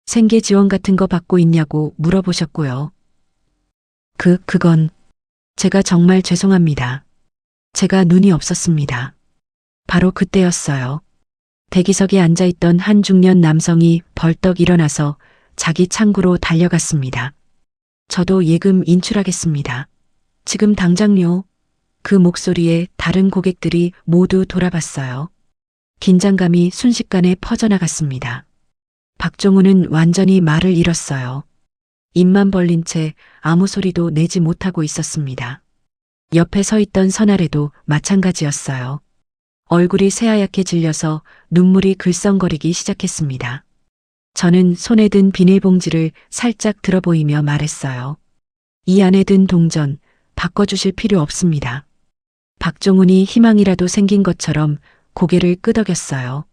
생계 지원 같은 거 받고 있냐고 물어보셨고요. 그건 제가 정말 죄송합니다. 제가 눈이 없었습니다. 바로 그때였어요. 대기석에 앉아있던 한 중년 남성이 벌떡 일어나서 자기 창구로 달려갔습니다. 저도 예금 인출하겠습니다. 지금 당장요. 그 목소리에 다른 고객들이 모두 돌아봤어요. 긴장감이 순식간에 퍼져나갔습니다. 박종훈은 완전히 말을 잃었어요. 입만 벌린 채 아무 소리도 내지 못하고 있었습니다. 옆에 서 있던 선아래도 마찬가지였어요. 얼굴이 새하얗게 질려서 눈물이 글썽거리기 시작했습니다. 저는 손에 든 비닐봉지를 살짝 들어보이며 말했어요. 이 안에 든 동전 바꿔주실 필요 없습니다. 박종훈이 희망이라도 생긴 것처럼 고개를 끄덕였어요.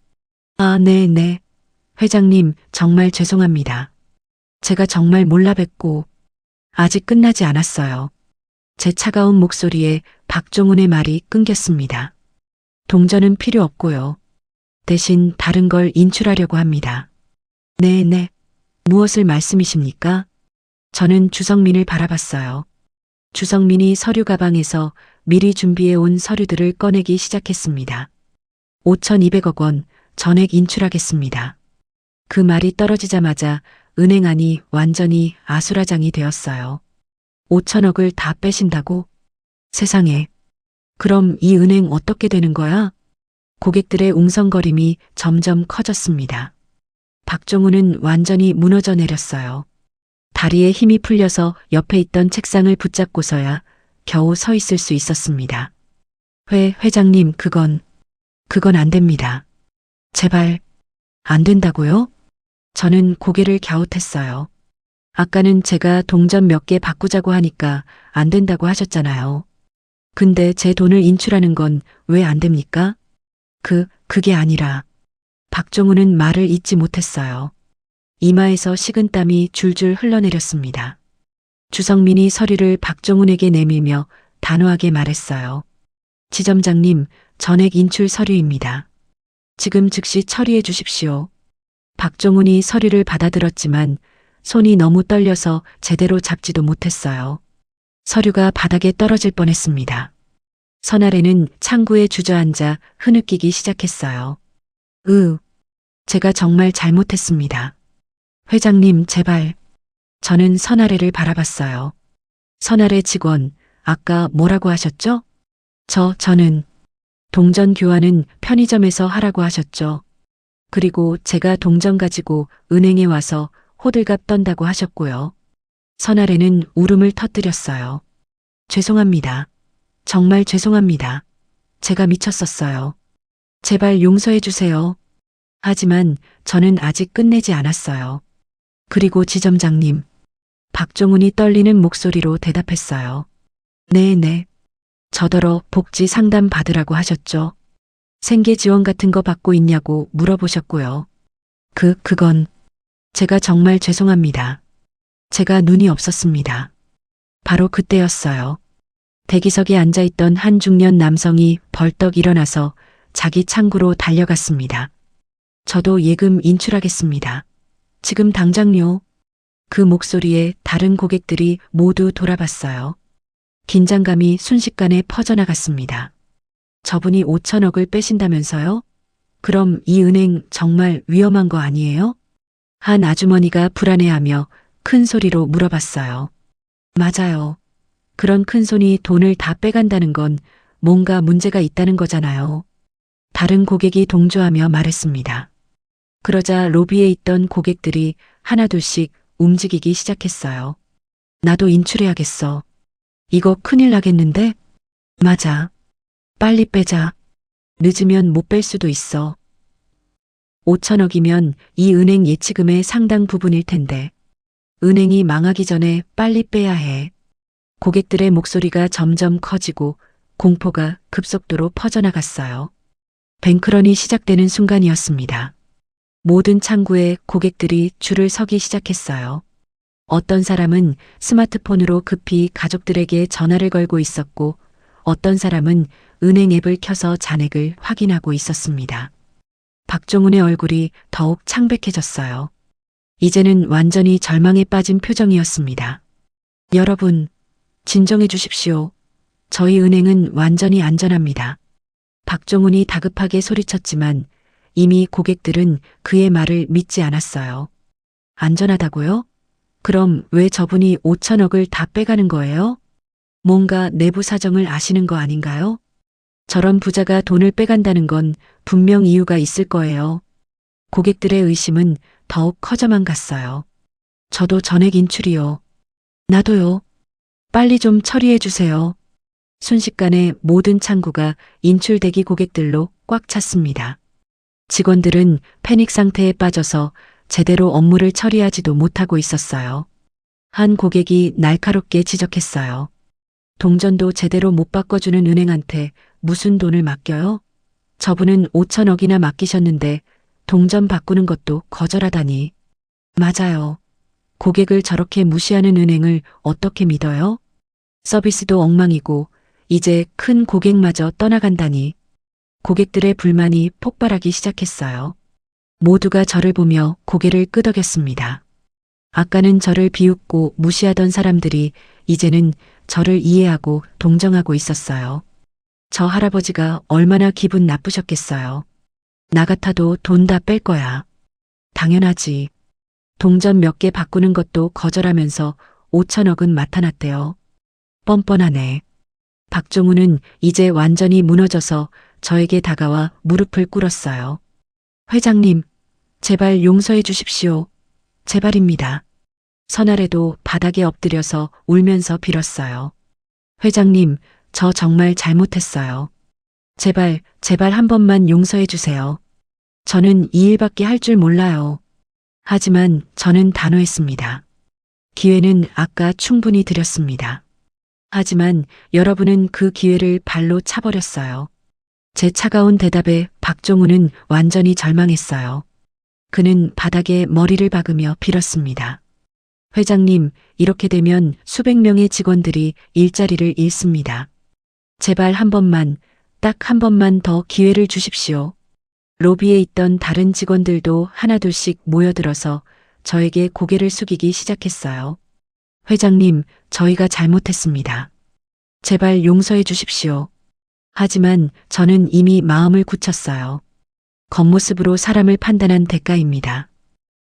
네. 회장님, 정말 죄송합니다. 제가 정말 몰라 뵙고 아직 끝나지 않았어요. 제 차가운 목소리에 박종훈의 말이 끊겼습니다. 동전은 필요 없고요. 대신 다른 걸 인출하려고 합니다. 네. 무엇을 말씀이십니까? 저는 주성민을 바라봤어요. 주성민이 서류 가방에서 미리 준비해 온 서류들을 꺼내기 시작했습니다. 5,200억 원 전액 인출하겠습니다. 그 말이 떨어지자마자 은행 안이 완전히 아수라장이 되었어요. 5천억을 다 빼신다고? 세상에. 그럼 이 은행 어떻게 되는 거야? 고객들의 웅성거림이 점점 커졌습니다. 박종훈은 완전히 무너져 내렸어요. 다리에 힘이 풀려서 옆에 있던 책상을 붙잡고서야 겨우 서 있을 수 있었습니다. 회장님, 그건 안 됩니다. 제발, 안 된다고요? 저는 고개를 갸웃했어요. 아까는 제가 동전 몇 개 바꾸자고 하니까 안 된다고 하셨잖아요. 근데 제 돈을 인출하는 건 왜 안 됩니까? 그게 아니라. 박종훈은 말을 잇지 못했어요. 이마에서 식은땀이 줄줄 흘러내렸습니다. 주성민이 서류를 박종훈에게 내밀며 단호하게 말했어요. 지점장님, 전액 인출 서류입니다. 지금 즉시 처리해 주십시오. 박종훈이 서류를 받아들었지만 손이 너무 떨려서 제대로 잡지도 못했어요. 서류가 바닥에 떨어질 뻔했습니다. 선아래는 창구에 주저앉아 흐느끼기 시작했어요. 제가 정말 잘못했습니다. 회장님, 제발. 저는 선아래를 바라봤어요. 선아래 직원, 아까 뭐라고 하셨죠? 저는 동전 교환은 편의점에서 하라고 하셨죠. 그리고 제가 동전 가지고 은행에 와서 호들갑 떤다고 하셨고요. 선아래는 울음을 터뜨렸어요. 죄송합니다. 정말 죄송합니다. 제가 미쳤었어요. 제발 용서해 주세요. 하지만 저는 아직 끝내지 않았어요. 그리고 지점장님. 박종훈이 떨리는 목소리로 대답했어요. 네. 저더러 복지 상담 받으라고 하셨죠. 생계 지원 같은 거 받고 있냐고 물어보셨고요. 그건 제가 정말 죄송합니다. 제가 눈이 없었습니다. 바로 그때였어요. 대기석에 앉아있던 한 중년 남성이 벌떡 일어나서 자기 창구로 달려갔습니다. 저도 예금 인출하겠습니다. 지금 당장요. 그 목소리에 다른 고객들이 모두 돌아봤어요. 긴장감이 순식간에 퍼져나갔습니다. 저분이 5천억을 빼신다면서요? 그럼 이 은행 정말 위험한 거 아니에요? 한 아주머니가 불안해하며 큰 소리로 물어봤어요. 맞아요. 그런 큰 손이 돈을 다 빼간다는 건 뭔가 문제가 있다는 거잖아요. 다른 고객이 동조하며 말했습니다. 그러자 로비에 있던 고객들이 하나둘씩 움직이기 시작했어요. 나도 인출해야겠어. 이거 큰일 나겠는데? 맞아. 빨리 빼자. 늦으면 못 뺄 수도 있어. 5천억이면 이 은행 예치금의 상당 부분일 텐데. 은행이 망하기 전에 빨리 빼야 해. 고객들의 목소리가 점점 커지고 공포가 급속도로 퍼져나갔어요. 뱅크런이 시작되는 순간이었습니다. 모든 창구에 고객들이 줄을 서기 시작했어요. 어떤 사람은 스마트폰으로 급히 가족들에게 전화를 걸고 있었고, 어떤 사람은 은행 앱을 켜서 잔액을 확인하고 있었습니다. 박종훈의 얼굴이 더욱 창백해졌어요. 이제는 완전히 절망에 빠진 표정이었습니다. 여러분, 진정해 주십시오. 저희 은행은 완전히 안전합니다. 박종훈이 다급하게 소리쳤지만 이미 고객들은 그의 말을 믿지 않았어요. 안전하다고요? 그럼 왜 저분이 5천억을 다 빼가는 거예요? 뭔가 내부 사정을 아시는 거 아닌가요? 저런 부자가 돈을 빼간다는 건 분명 이유가 있을 거예요. 고객들의 의심은 더욱 커져만 갔어요. 저도 전액 인출이요. 나도요. 빨리 좀 처리해 주세요. 순식간에 모든 창구가 인출 대기 고객들로 꽉 찼습니다. 직원들은 패닉 상태에 빠져서 제대로 업무를 처리하지도 못하고 있었어요. 한 고객이 날카롭게 지적했어요. 동전도 제대로 못 바꿔주는 은행한테 무슨 돈을 맡겨요? 저분은 5천억이나 맡기셨는데 동전 바꾸는 것도 거절하다니. 맞아요. 고객을 저렇게 무시하는 은행을 어떻게 믿어요? 서비스도 엉망이고 이제 큰 고객마저 떠나간다니. 고객들의 불만이 폭발하기 시작했어요. 모두가 저를 보며 고개를 끄덕였습니다. 아까는 저를 비웃고 무시하던 사람들이 이제는 저를 이해하고 동정하고 있었어요. 저 할아버지가 얼마나 기분 나쁘셨겠어요. 나 같아도 돈 다 뺄 거야. 당연하지. 동전 몇 개 바꾸는 것도 거절하면서 5천억은 맡아놨대요. 뻔뻔하네. 박종훈은 이제 완전히 무너져서 저에게 다가와 무릎을 꿇었어요. 회장님, 제발 용서해 주십시오. 제발입니다. 선아래도 바닥에 엎드려서 울면서 빌었어요. 회장님, 저 정말 잘못했어요. 제발, 제발 한 번만 용서해 주세요. 저는 이 일밖에 할 줄 몰라요. 하지만 저는 단호했습니다. 기회는 아까 충분히 드렸습니다. 하지만 여러분은 그 기회를 발로 차버렸어요. 제 차가운 대답에 박종훈은 완전히 절망했어요. 그는 바닥에 머리를 박으며 빌었습니다. 회장님, 이렇게 되면 수백 명의 직원들이 일자리를 잃습니다. 제발 한 번만, 딱 한 번만 더 기회를 주십시오. 로비에 있던 다른 직원들도 하나둘씩 모여들어서 저에게 고개를 숙이기 시작했어요. 회장님, 저희가 잘못했습니다. 제발 용서해 주십시오. 하지만 저는 이미 마음을 굳혔어요. 겉모습으로 사람을 판단한 대가입니다.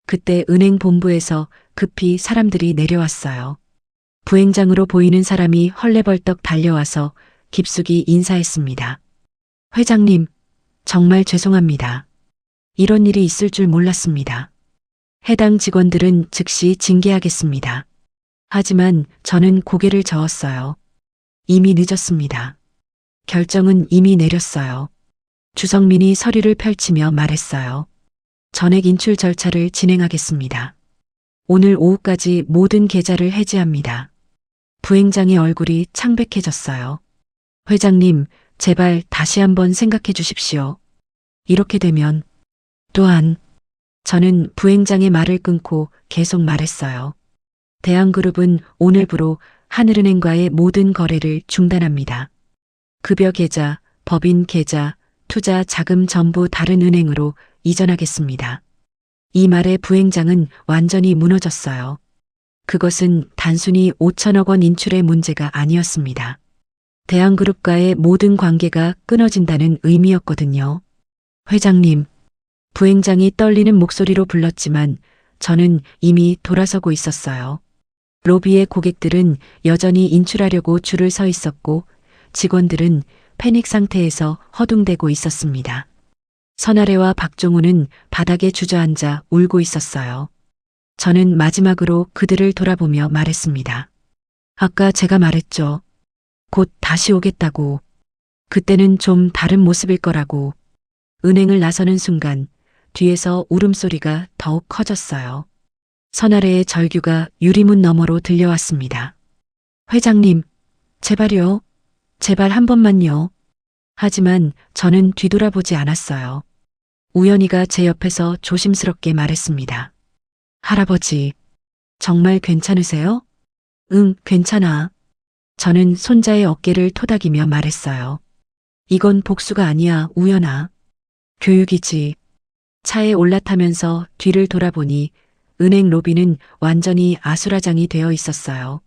그때 은행 본부에서 급히 사람들이 내려왔어요. 부행장으로 보이는 사람이 헐레벌떡 달려와서 깊숙이 인사했습니다. 회장님, 정말 죄송합니다. 이런 일이 있을 줄 몰랐습니다. 해당 직원들은 즉시 징계하겠습니다. 하지만 저는 고개를 저었어요. 이미 늦었습니다. 결정은 이미 내렸어요. 주성민이 서류를 펼치며 말했어요. 전액 인출 절차를 진행하겠습니다. 오늘 오후까지 모든 계좌를 해지합니다. 부행장의 얼굴이 창백해졌어요. 회장님, 제발 다시 한번 생각해 주십시오. 이렇게 되면 또한 저는 부행장의 말을 끊고 계속 말했어요. 대한그룹은 오늘부로 하늘은행과의 모든 거래를 중단합니다. 급여 계좌, 법인 계좌, 투자 자금 전부 다른 은행으로 이전하겠습니다. 이 말에 부행장은 완전히 무너졌어요. 그것은 단순히 5천억 원 인출의 문제가 아니었습니다. 대한그룹과의 모든 관계가 끊어진다는 의미였거든요. 회장님, 부행장이 떨리는 목소리로 불렀지만 저는 이미 돌아서고 있었어요. 로비의 고객들은 여전히 인출하려고 줄을 서 있었고 직원들은 패닉 상태에서 허둥대고 있었습니다. 선아래와 박종우는 바닥에 주저앉아 울고 있었어요. 저는 마지막으로 그들을 돌아보며 말했습니다. 아까 제가 말했죠. 곧 다시 오겠다고. 그때는 좀 다른 모습일 거라고. 은행을 나서는 순간 뒤에서 울음소리가 더욱 커졌어요. 선아래의 절규가 유리문 너머로 들려왔습니다. 회장님, 제발요. 제발 한 번만요. 하지만 저는 뒤돌아보지 않았어요. 우연히가 제 옆에서 조심스럽게 말했습니다. 할아버지, 정말 괜찮으세요? 응, 괜찮아. 저는 손자의 어깨를 토닥이며 말했어요. 이건 복수가 아니야, 우연아. 교육이지. 차에 올라타면서 뒤를 돌아보니 은행 로비는 완전히 아수라장이 되어 있었어요.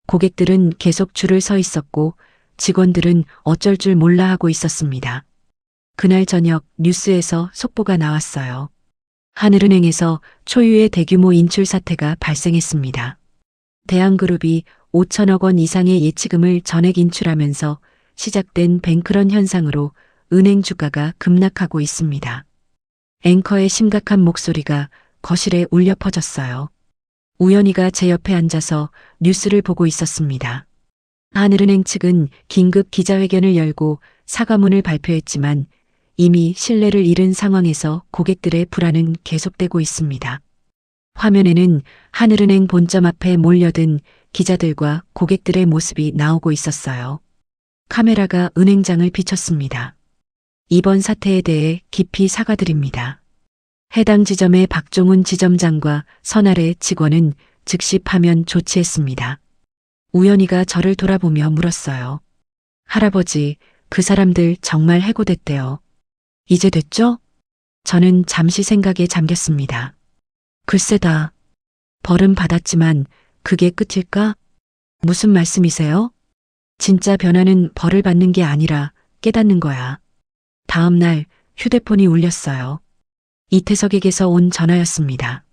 고객들은 계속 줄을 서 있었고 직원들은 어쩔 줄 몰라 하고 있었습니다. 그날 저녁 뉴스에서 속보가 나왔어요. 하늘은행에서 초유의 대규모 인출 사태가 발생했습니다. 대한그룹이 5천억 원 이상의 예치금을 전액 인출하면서 시작된 뱅크런 현상으로 은행 주가가 급락하고 있습니다. 앵커의 심각한 목소리가 거실에 울려 퍼졌어요. 우연히가 제 옆에 앉아서 뉴스를 보고 있었습니다. 하늘은행 측은 긴급 기자회견을 열고 사과문을 발표했지만 이미 신뢰를 잃은 상황에서 고객들의 불안은 계속되고 있습니다. 화면에는 하늘은행 본점 앞에 몰려든 기자들과 고객들의 모습이 나오고 있었어요. 카메라가 은행장을 비췄습니다. 이번 사태에 대해 깊이 사과드립니다. 해당 지점의 박종훈 지점장과 선아래 직원은 즉시 파면 조치했습니다. 우연히가 저를 돌아보며 물었어요. 할아버지, 그 사람들 정말 해고됐대요. 이제 됐죠? 저는 잠시 생각에 잠겼습니다. 글쎄다. 벌은 받았지만 그게 끝일까? 무슨 말씀이세요? 진짜 변화는 벌을 받는 게 아니라 깨닫는 거야. 다음 날 휴대폰이 울렸어요. 이태석에게서 온 전화였습니다.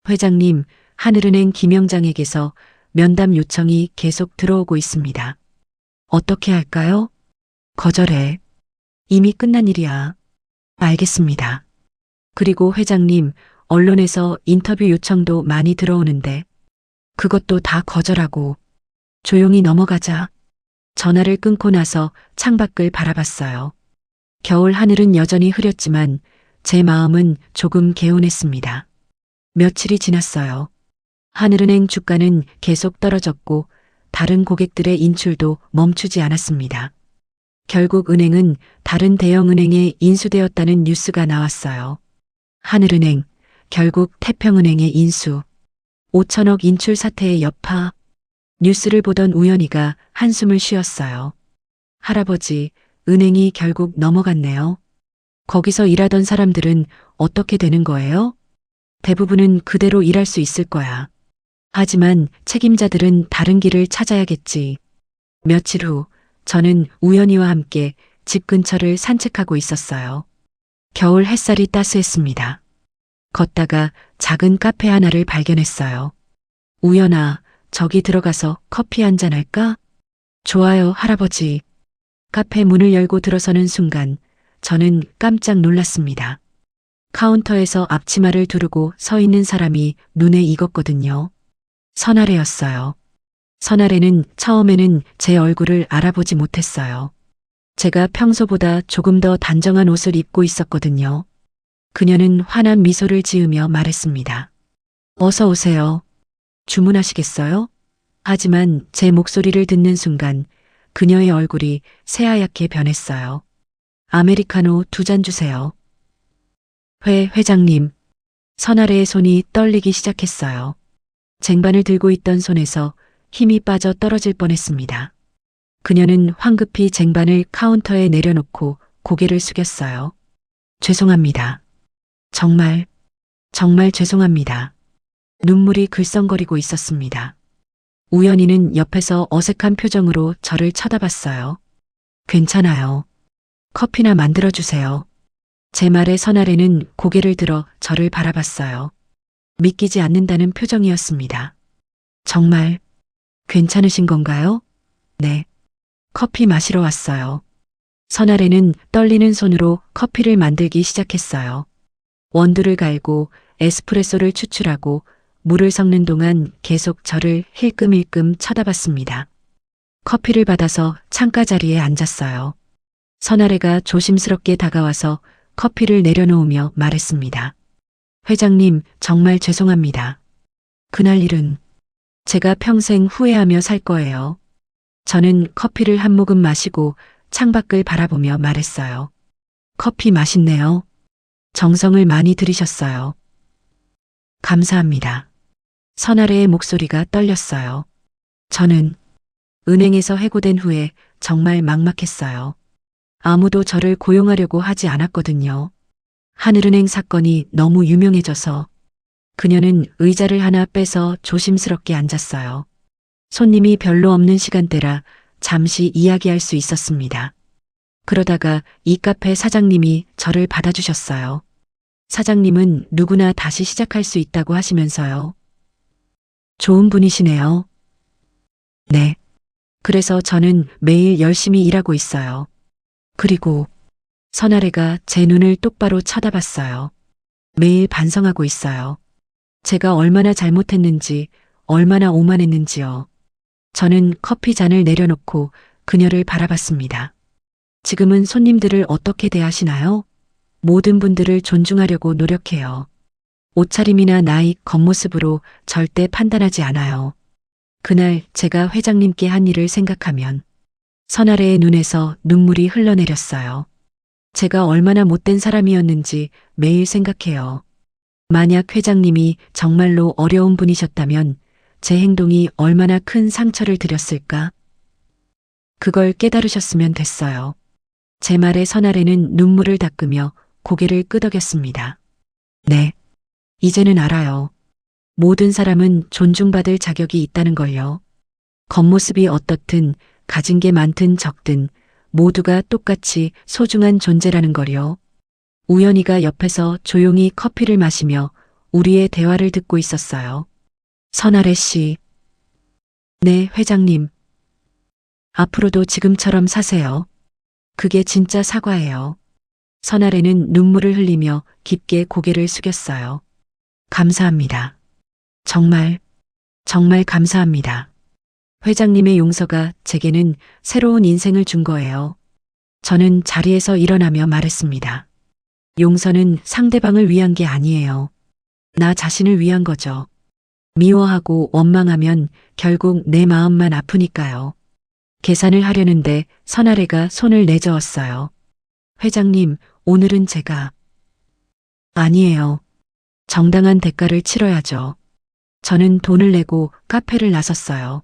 회장님, 하늘은행 김영장에게서 면담 요청이 계속 들어오고 있습니다. 어떻게 할까요? 거절해. 이미 끝난 일이야. 알겠습니다. 그리고 회장님, 언론에서 인터뷰 요청도 많이 들어오는데 그것도 다 거절하고 조용히 넘어가자. 전화를 끊고 나서 창밖을 바라봤어요. 겨울 하늘은 여전히 흐렸지만 제 마음은 조금 개운했습니다. 며칠이 지났어요. 하늘은행 주가는 계속 떨어졌고 다른 고객들의 인출도 멈추지 않았습니다. 결국 은행은 다른 대형은행에 인수되었다는 뉴스가 나왔어요. 하늘은행, 결국 태평은행에 인수. 5천억 인출 사태의 여파. 뉴스를 보던 우연히가 한숨을 쉬었어요. 할아버지, 은행이 결국 넘어갔네요. 거기서 일하던 사람들은 어떻게 되는 거예요? 대부분은 그대로 일할 수 있을 거야. 하지만 책임자들은 다른 길을 찾아야겠지. 며칠 후 저는 우연히와 함께 집 근처를 산책하고 있었어요. 겨울 햇살이 따스했습니다. 걷다가 작은 카페 하나를 발견했어요. 우연아, 저기 들어가서 커피 한잔 할까? 좋아요, 할아버지. 카페 문을 열고 들어서는 순간 저는 깜짝 놀랐습니다. 카운터에서 앞치마를 두르고 서 있는 사람이 눈에 익었거든요. 선아래였어요. 선아래는 처음에는 제 얼굴을 알아보지 못했어요. 제가 평소보다 조금 더 단정한 옷을 입고 있었거든요. 그녀는 환한 미소를 지으며 말했습니다. 어서 오세요. 주문하시겠어요? 하지만 제 목소리를 듣는 순간 그녀의 얼굴이 새하얗게 변했어요. 아메리카노 2잔 주세요. 회장님. 선아래의 손이 떨리기 시작했어요. 쟁반을 들고 있던 손에서 힘이 빠져 떨어질 뻔했습니다. 그녀는 황급히 쟁반을 카운터에 내려놓고 고개를 숙였어요. 죄송합니다. 정말 죄송합니다. 눈물이 글썽거리고 있었습니다. 우연히는 옆에서 어색한 표정으로 저를 쳐다봤어요. 괜찮아요. 커피나 만들어주세요. 제 말에 선아래는 고개를 들어 저를 바라봤어요. 믿기지 않는다는 표정이었습니다. 정말 괜찮으신 건가요? 네. 커피 마시러 왔어요. 선아래는 떨리는 손으로 커피를 만들기 시작했어요. 원두를 갈고 에스프레소를 추출하고 물을 섞는 동안 계속 저를 힐끔힐끔 쳐다봤습니다. 커피를 받아서 창가 자리에 앉았어요. 선아래가 조심스럽게 다가와서 커피를 내려놓으며 말했습니다. 회장님, 정말 죄송합니다. 그날 일은 제가 평생 후회하며 살 거예요. 저는 커피를 한 모금 마시고 창밖을 바라보며 말했어요. 커피 맛있네요. 정성을 많이 들이셨어요. 감사합니다. 선아래의 목소리가 떨렸어요. 저는 은행에서 해고된 후에 정말 막막했어요. 아무도 저를 고용하려고 하지 않았거든요. 하늘은행 사건이 너무 유명해져서 그녀는 의자를 하나 빼서 조심스럽게 앉았어요. 손님이 별로 없는 시간대라 잠시 이야기할 수 있었습니다. 그러다가 이 카페 사장님이 저를 받아주셨어요. 사장님은 누구나 다시 시작할 수 있다고 하시면서요. 좋은 분이시네요. 네. 그래서 저는 매일 열심히 일하고 있어요. 그리고 선아래가 제 눈을 똑바로 쳐다봤어요. 매일 반성하고 있어요. 제가 얼마나 잘못했는지, 얼마나 오만했는지요. 저는 커피 잔을 내려놓고 그녀를 바라봤습니다. 지금은 손님들을 어떻게 대하시나요? 모든 분들을 존중하려고 노력해요. 옷차림이나 나이, 겉모습으로 절대 판단하지 않아요. 그날 제가 회장님께 한 일을 생각하면 선아래의 눈에서 눈물이 흘러내렸어요. 제가 얼마나 못된 사람이었는지 매일 생각해요. 만약 회장님이 정말로 어려운 분이셨다면 제 행동이 얼마나 큰 상처를 드렸을까? 그걸 깨달으셨으면 됐어요. 제 말에 선아래는 눈물을 닦으며 고개를 끄덕였습니다. 네, 이제는 알아요. 모든 사람은 존중받을 자격이 있다는 걸요. 겉모습이 어떻든 가진 게 많든 적든 모두가 똑같이 소중한 존재라는 걸요. 우연히가 옆에서 조용히 커피를 마시며 우리의 대화를 듣고 있었어요. 선아래 씨. 네, 회장님. 앞으로도 지금처럼 사세요. 그게 진짜 사과예요. 선아래는 눈물을 흘리며 깊게 고개를 숙였어요. 감사합니다. 정말 감사합니다. 회장님의 용서가 제게는 새로운 인생을 준 거예요. 저는 자리에서 일어나며 말했습니다. 용서는 상대방을 위한 게 아니에요. 나 자신을 위한 거죠. 미워하고 원망하면 결국 내 마음만 아프니까요. 계산을 하려는데 선아래가 손을 내저었어요. 회장님, 오늘은 제가 아니에요. 정당한 대가를 치러야죠. 저는 돈을 내고 카페를 나섰어요.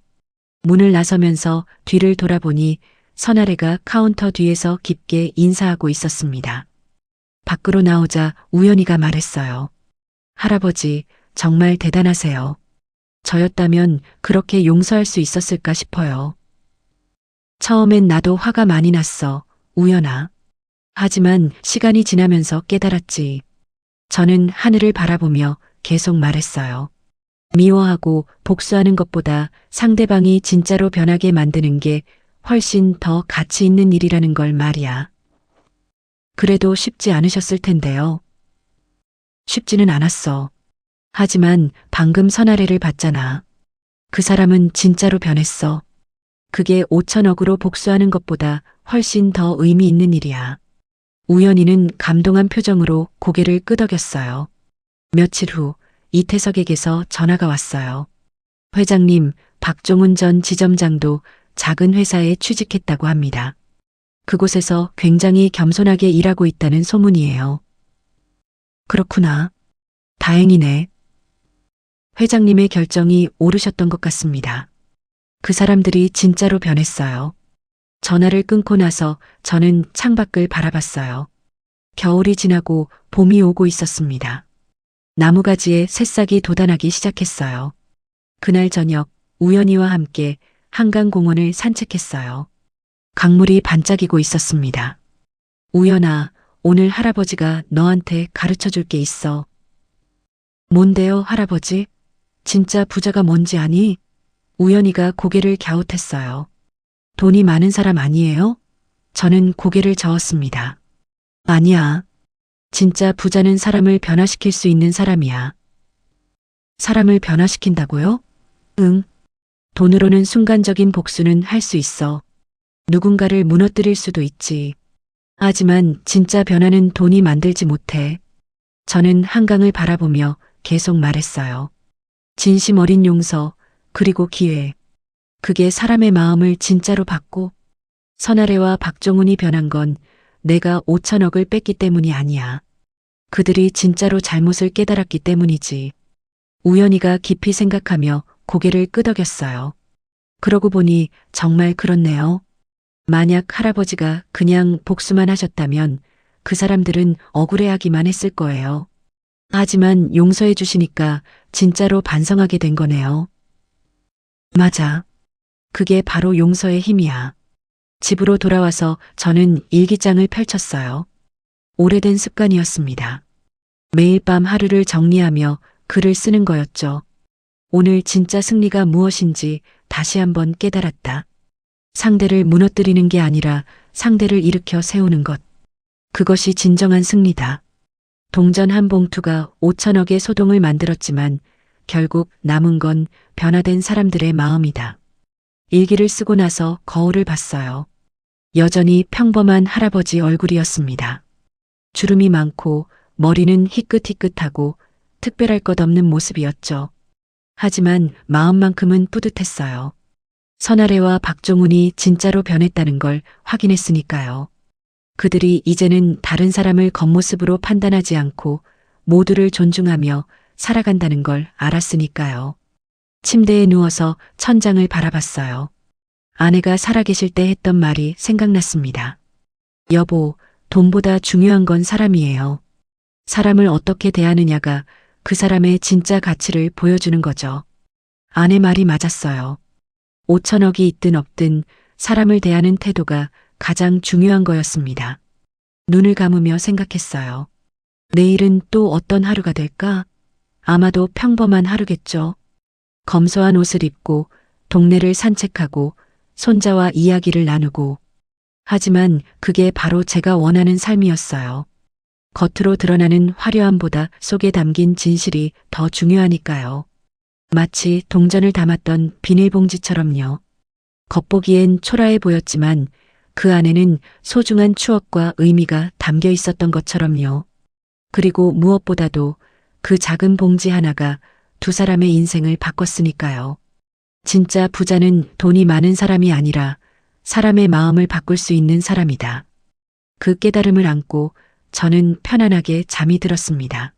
문을 나서면서 뒤를 돌아보니 선아래가 카운터 뒤에서 깊게 인사하고 있었습니다. 밖으로 나오자 우연히가 말했어요. 할아버지, 정말 대단하세요. 저였다면 그렇게 용서할 수 있었을까 싶어요. 처음엔 나도 화가 많이 났어, 우연아. 하지만 시간이 지나면서 깨달았지. 저는 하늘을 바라보며 계속 말했어요. 미워하고 복수하는 것보다 상대방이 진짜로 변하게 만드는 게 훨씬 더 가치 있는 일이라는 걸 말이야. 그래도 쉽지 않으셨을 텐데요. 쉽지는 않았어. 하지만 방금 선아래를 봤잖아. 그 사람은 진짜로 변했어. 그게 5천억으로 복수하는 것보다 훨씬 더 의미 있는 일이야. 우연히는 감동한 표정으로 고개를 끄덕였어요. 며칠 후 이태석에게서 전화가 왔어요. 회장님, 박종훈 전 지점장도 작은 회사에 취직했다고 합니다. 그곳에서 굉장히 겸손하게 일하고 있다는 소문이에요. 그렇구나. 다행이네. 회장님의 결정이 옳으셨던 것 같습니다. 그 사람들이 진짜로 변했어요. 전화를 끊고 나서 저는 창밖을 바라봤어요. 겨울이 지나고 봄이 오고 있었습니다. 나무가지에 새싹이 돋아나기 시작했어요. 그날 저녁 우연이와 함께 한강공원을 산책했어요. 강물이 반짝이고 있었습니다. 우연아, 오늘 할아버지가 너한테 가르쳐 줄 게 있어. 뭔데요, 할아버지? 진짜 부자가 뭔지 아니? 우연이가 고개를 갸웃했어요. 돈이 많은 사람 아니에요? 저는 고개를 저었습니다. 아니야. 진짜 부자는 사람을 변화시킬 수 있는 사람이야. 사람을 변화시킨다고요? 응. 돈으로는 순간적인 복수는 할 수 있어. 누군가를 무너뜨릴 수도 있지. 하지만 진짜 변화는 돈이 만들지 못해. 저는 한강을 바라보며 계속 말했어요. 진심 어린 용서, 그리고 기회. 그게 사람의 마음을 진짜로 바꿔. 선아래와 박종훈이 변한 건 내가 5천억을 뺐기 때문이 아니야. 그들이 진짜로 잘못을 깨달았기 때문이지. 우연이가 깊이 생각하며 고개를 끄덕였어요. 그러고 보니 정말 그렇네요. 만약 할아버지가 그냥 복수만 하셨다면 그 사람들은 억울해하기만 했을 거예요. 하지만 용서해 주시니까 진짜로 반성하게 된 거네요. 맞아. 그게 바로 용서의 힘이야. 집으로 돌아와서 저는 일기장을 펼쳤어요. 오래된 습관이었습니다. 매일 밤 하루를 정리하며 글을 쓰는 거였죠. 오늘 진짜 승리가 무엇인지 다시 한번 깨달았다. 상대를 무너뜨리는 게 아니라 상대를 일으켜 세우는 것. 그것이 진정한 승리다. 동전 한 봉투가 5천억의 소동을 만들었지만 결국 남은 건 변화된 사람들의 마음이다. 일기를 쓰고 나서 거울을 봤어요. 여전히 평범한 할아버지 얼굴이었습니다. 주름이 많고 머리는 희끗희끗하고 특별할 것 없는 모습이었죠. 하지만 마음만큼은 뿌듯했어요. 선아래와 박종훈이 진짜로 변했다는 걸 확인했으니까요. 그들이 이제는 다른 사람을 겉모습으로 판단하지 않고 모두를 존중하며 살아간다는 걸 알았으니까요. 침대에 누워서 천장을 바라봤어요. 아내가 살아계실 때 했던 말이 생각났습니다. 여보, 돈보다 중요한 건 사람이에요. 사람을 어떻게 대하느냐가 그 사람의 진짜 가치를 보여주는 거죠. 아내 말이 맞았어요. 5천억이 있든 없든 사람을 대하는 태도가 가장 중요한 거였습니다. 눈을 감으며 생각했어요. 내일은 또 어떤 하루가 될까? 아마도 평범한 하루겠죠. 검소한 옷을 입고 동네를 산책하고 손자와 이야기를 나누고. 하지만 그게 바로 제가 원하는 삶이었어요. 겉으로 드러나는 화려함보다 속에 담긴 진실이 더 중요하니까요. 마치 동전을 담았던 비닐봉지처럼요. 겉보기엔 초라해 보였지만 그 안에는 소중한 추억과 의미가 담겨 있었던 것처럼요. 그리고 무엇보다도 그 작은 봉지 하나가 두 사람의 인생을 바꿨으니까요. 진짜 부자는 돈이 많은 사람이 아니라 사람의 마음을 바꿀 수 있는 사람이다. 그 깨달음을 안고 저는 편안하게 잠이 들었습니다.